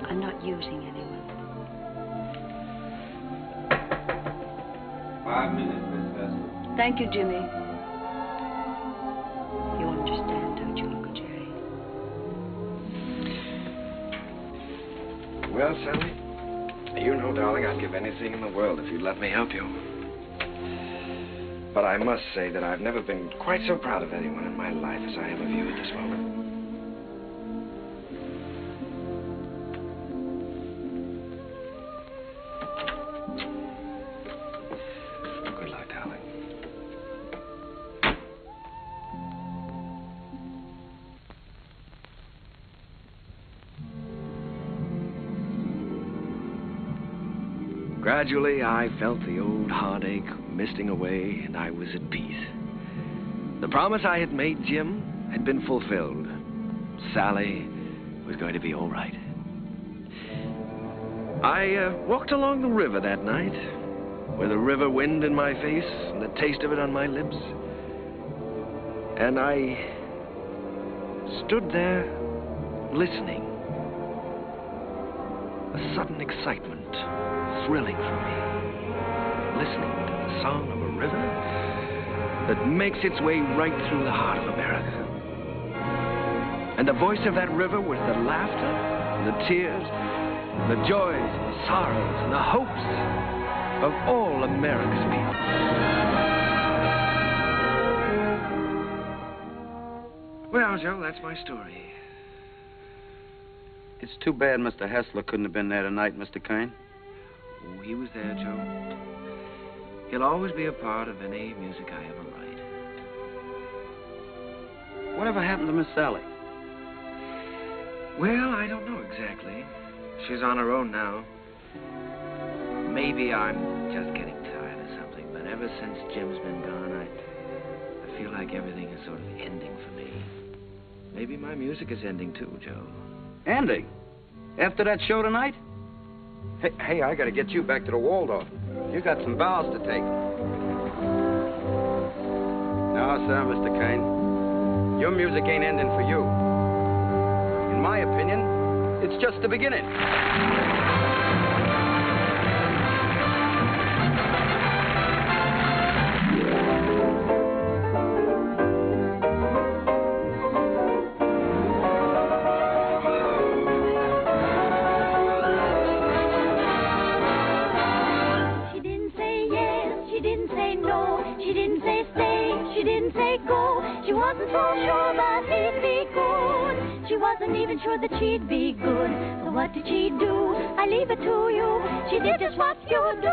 I'm not using anyone. 5 minutes, Miss Vesper. Thank you, Jimmy. You understand, don't you, Uncle Jerry? Well, Sally, you know, darling, I'd give anything in the world if you'd let me help you. But I must say that I've never been quite so proud of anyone in my life as I am of you at this moment. Good luck, darling. Gradually, I felt the old heartache misting away, and I was at peace. The promise I had made Jim had been fulfilled. Sally was going to be all right. I walked along the river that night, with the river wind in my face and the taste of it on my lips. And I stood there, listening. A sudden excitement thrilling through me, listening to the song of a river that makes its way right through the heart of America. And the voice of that river was the laughter, and the tears, and the joys, and the sorrows, and the hopes of all America's people. Well, Joe, that's my story. It's too bad Mr. Hessler couldn't have been there tonight, Mr. Kern. Oh, he was there, Joe. He'll always be a part of any music I ever write. Whatever happened to Miss Sally? Well, I don't know exactly. She's on her own now. Maybe I'm just getting tired or something, but ever since Jim's been gone, I feel like everything is sort of ending for me. Maybe my music is ending too, Joe. Ending? After that show tonight? Hey, I gotta get you back to the Waldorf. You got some vows to take. No, sir, Mr. Kern. Your music ain't ending for you. In my opinion, it's just the beginning. She didn't say stay, she didn't say go. She wasn't so sure that he'd be good. She wasn't even sure that she'd be good. So what did she do? I leave it to you. She did just what you do.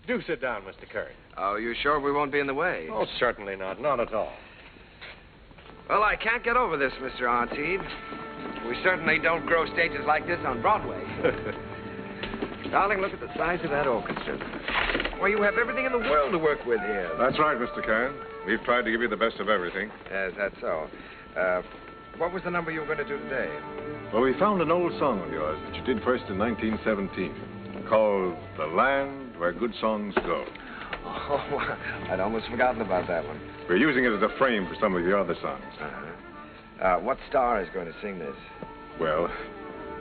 Do sit down, Mr. Kern. Oh, you sure we won't be in the way? Oh, certainly not. Not at all. Well, I can't get over this, Mr. Artide. We certainly don't grow stages like this on Broadway. Darling, look at the size of that orchestra. Why, you have everything in the world to work with here. That's right, Mr. Kern. We've tried to give you the best of everything. Yes, that's so. What was the number you were going to do today? Well, we found an old song of yours that you did first in 1917, called The Land Where Good Songs Go. Oh, I'd almost forgotten about that one. We're using it as a frame for some of your other songs. What star is going to sing this? Well,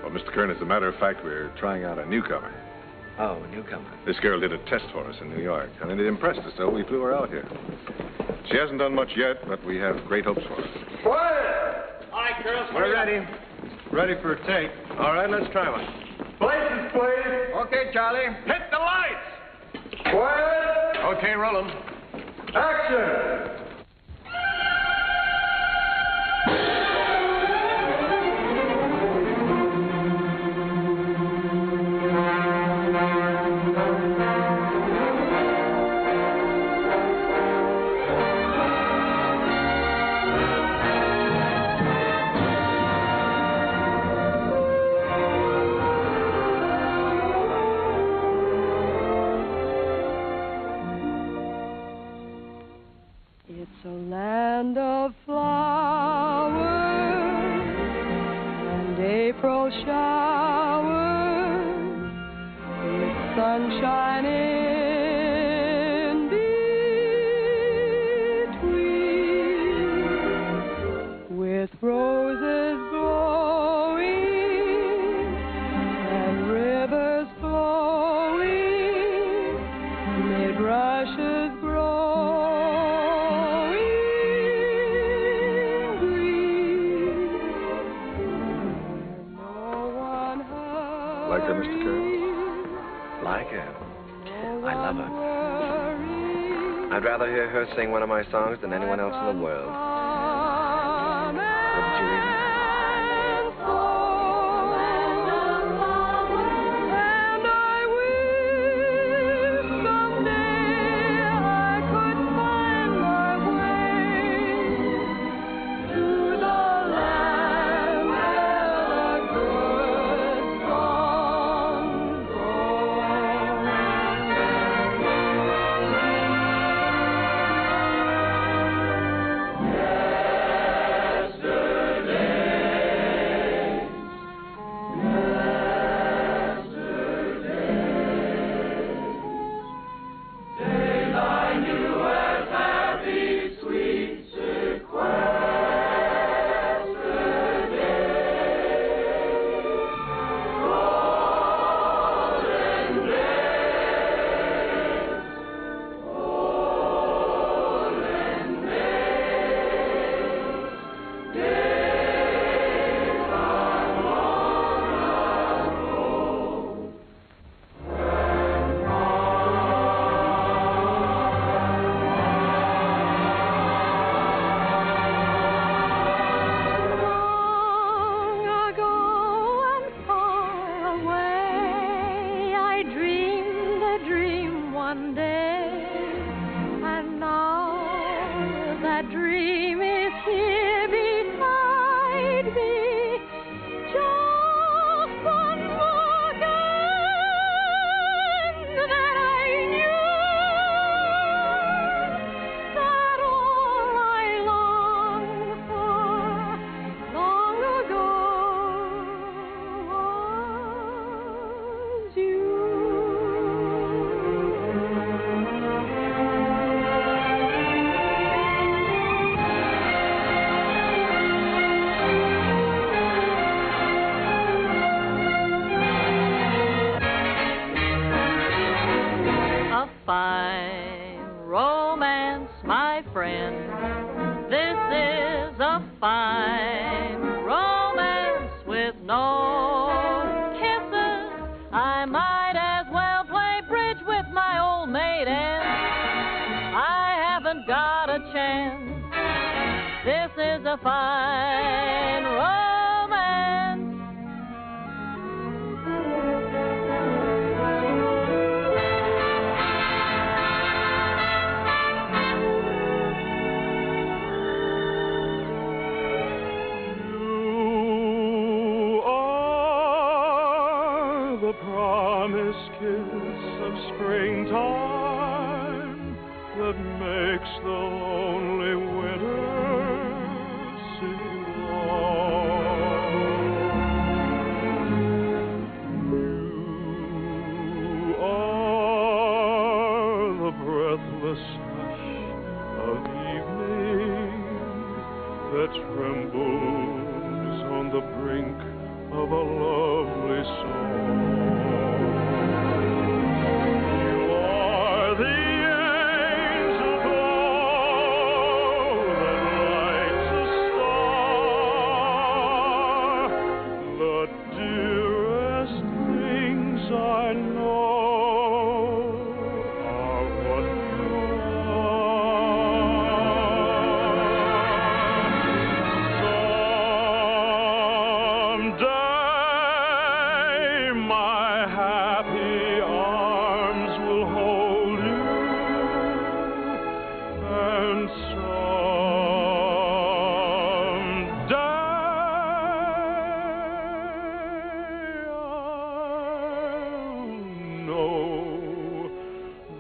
Mr. Kern, as a matter of fact, we're trying out a newcomer. Oh, a newcomer. This girl did a test for us in New York, and it impressed us, so we flew her out here. She hasn't done much yet, but we have great hopes for her. Quiet! All right, girls, We're ready. Ready for a take. All right, let's try one. Places, please. Okay, Charlie. Hit the lights! Quiet. Okay, roll 'em. Action. the land of flowers and April showers with sunshine in between, with roses blowing and rivers flowing, mid rushes growing green. Like her, Mr. Kern? Like her? I love her. I'd rather hear her sing one of my songs than anyone else in the world. Wouldn't you even?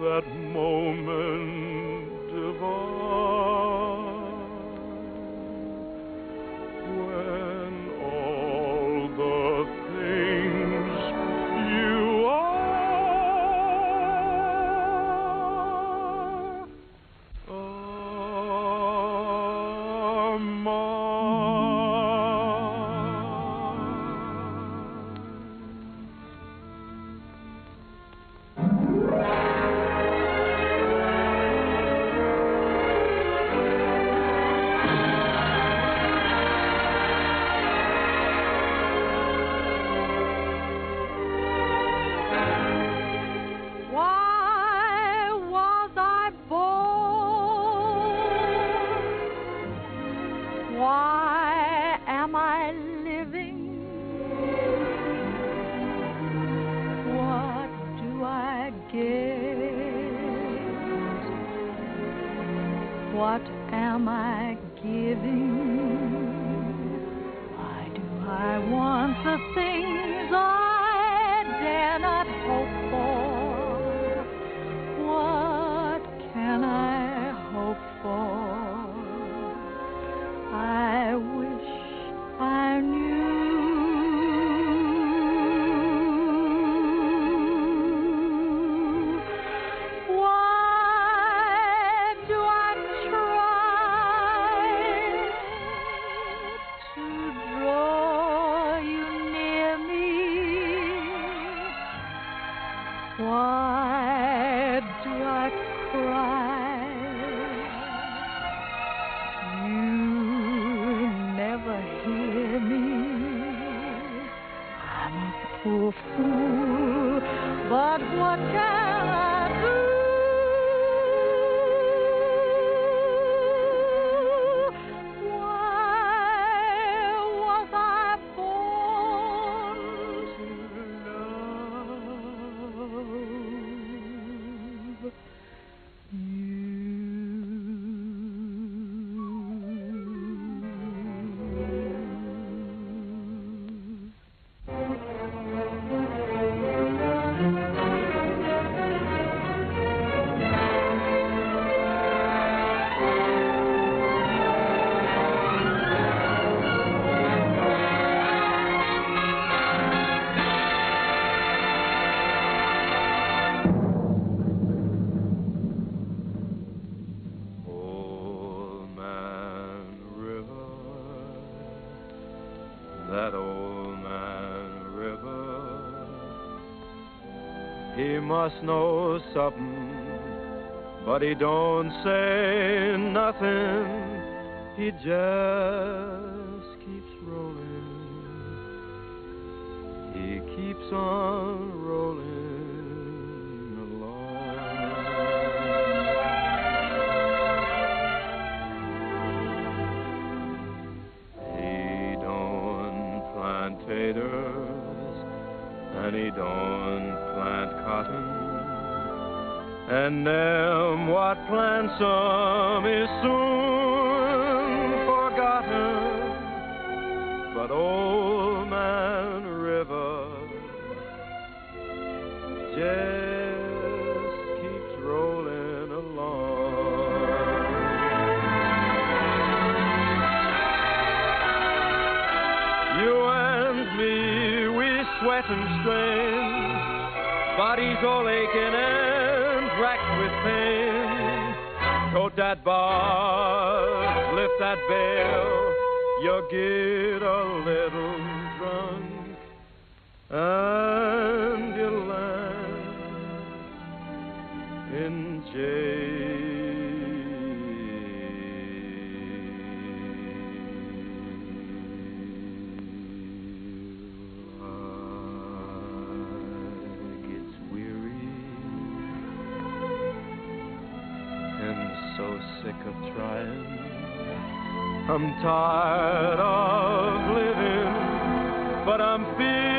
that moment divine. what am I giving? Why do I want the things I dare not hope for? What can I hope for? I wish I knew. Why do I cry? You never hear me. I'm a poor fool, but what can I do? Why was I born to love you? That old man river, he must know something, but he don't say nothing. He just keeps rolling. He keeps on rolling along. He don't plant taters, and he don't plant cotton, and them what plants 'em is soon forgotten. But old man river just keeps rolling along. You and me, we sweat and strain, bodies all aching and racked with pain. Tote that bar, lift that bell, you get a little drunk, and you land in jail. Gets weary and so sick of trying. I'm tired of living, but I'm feeling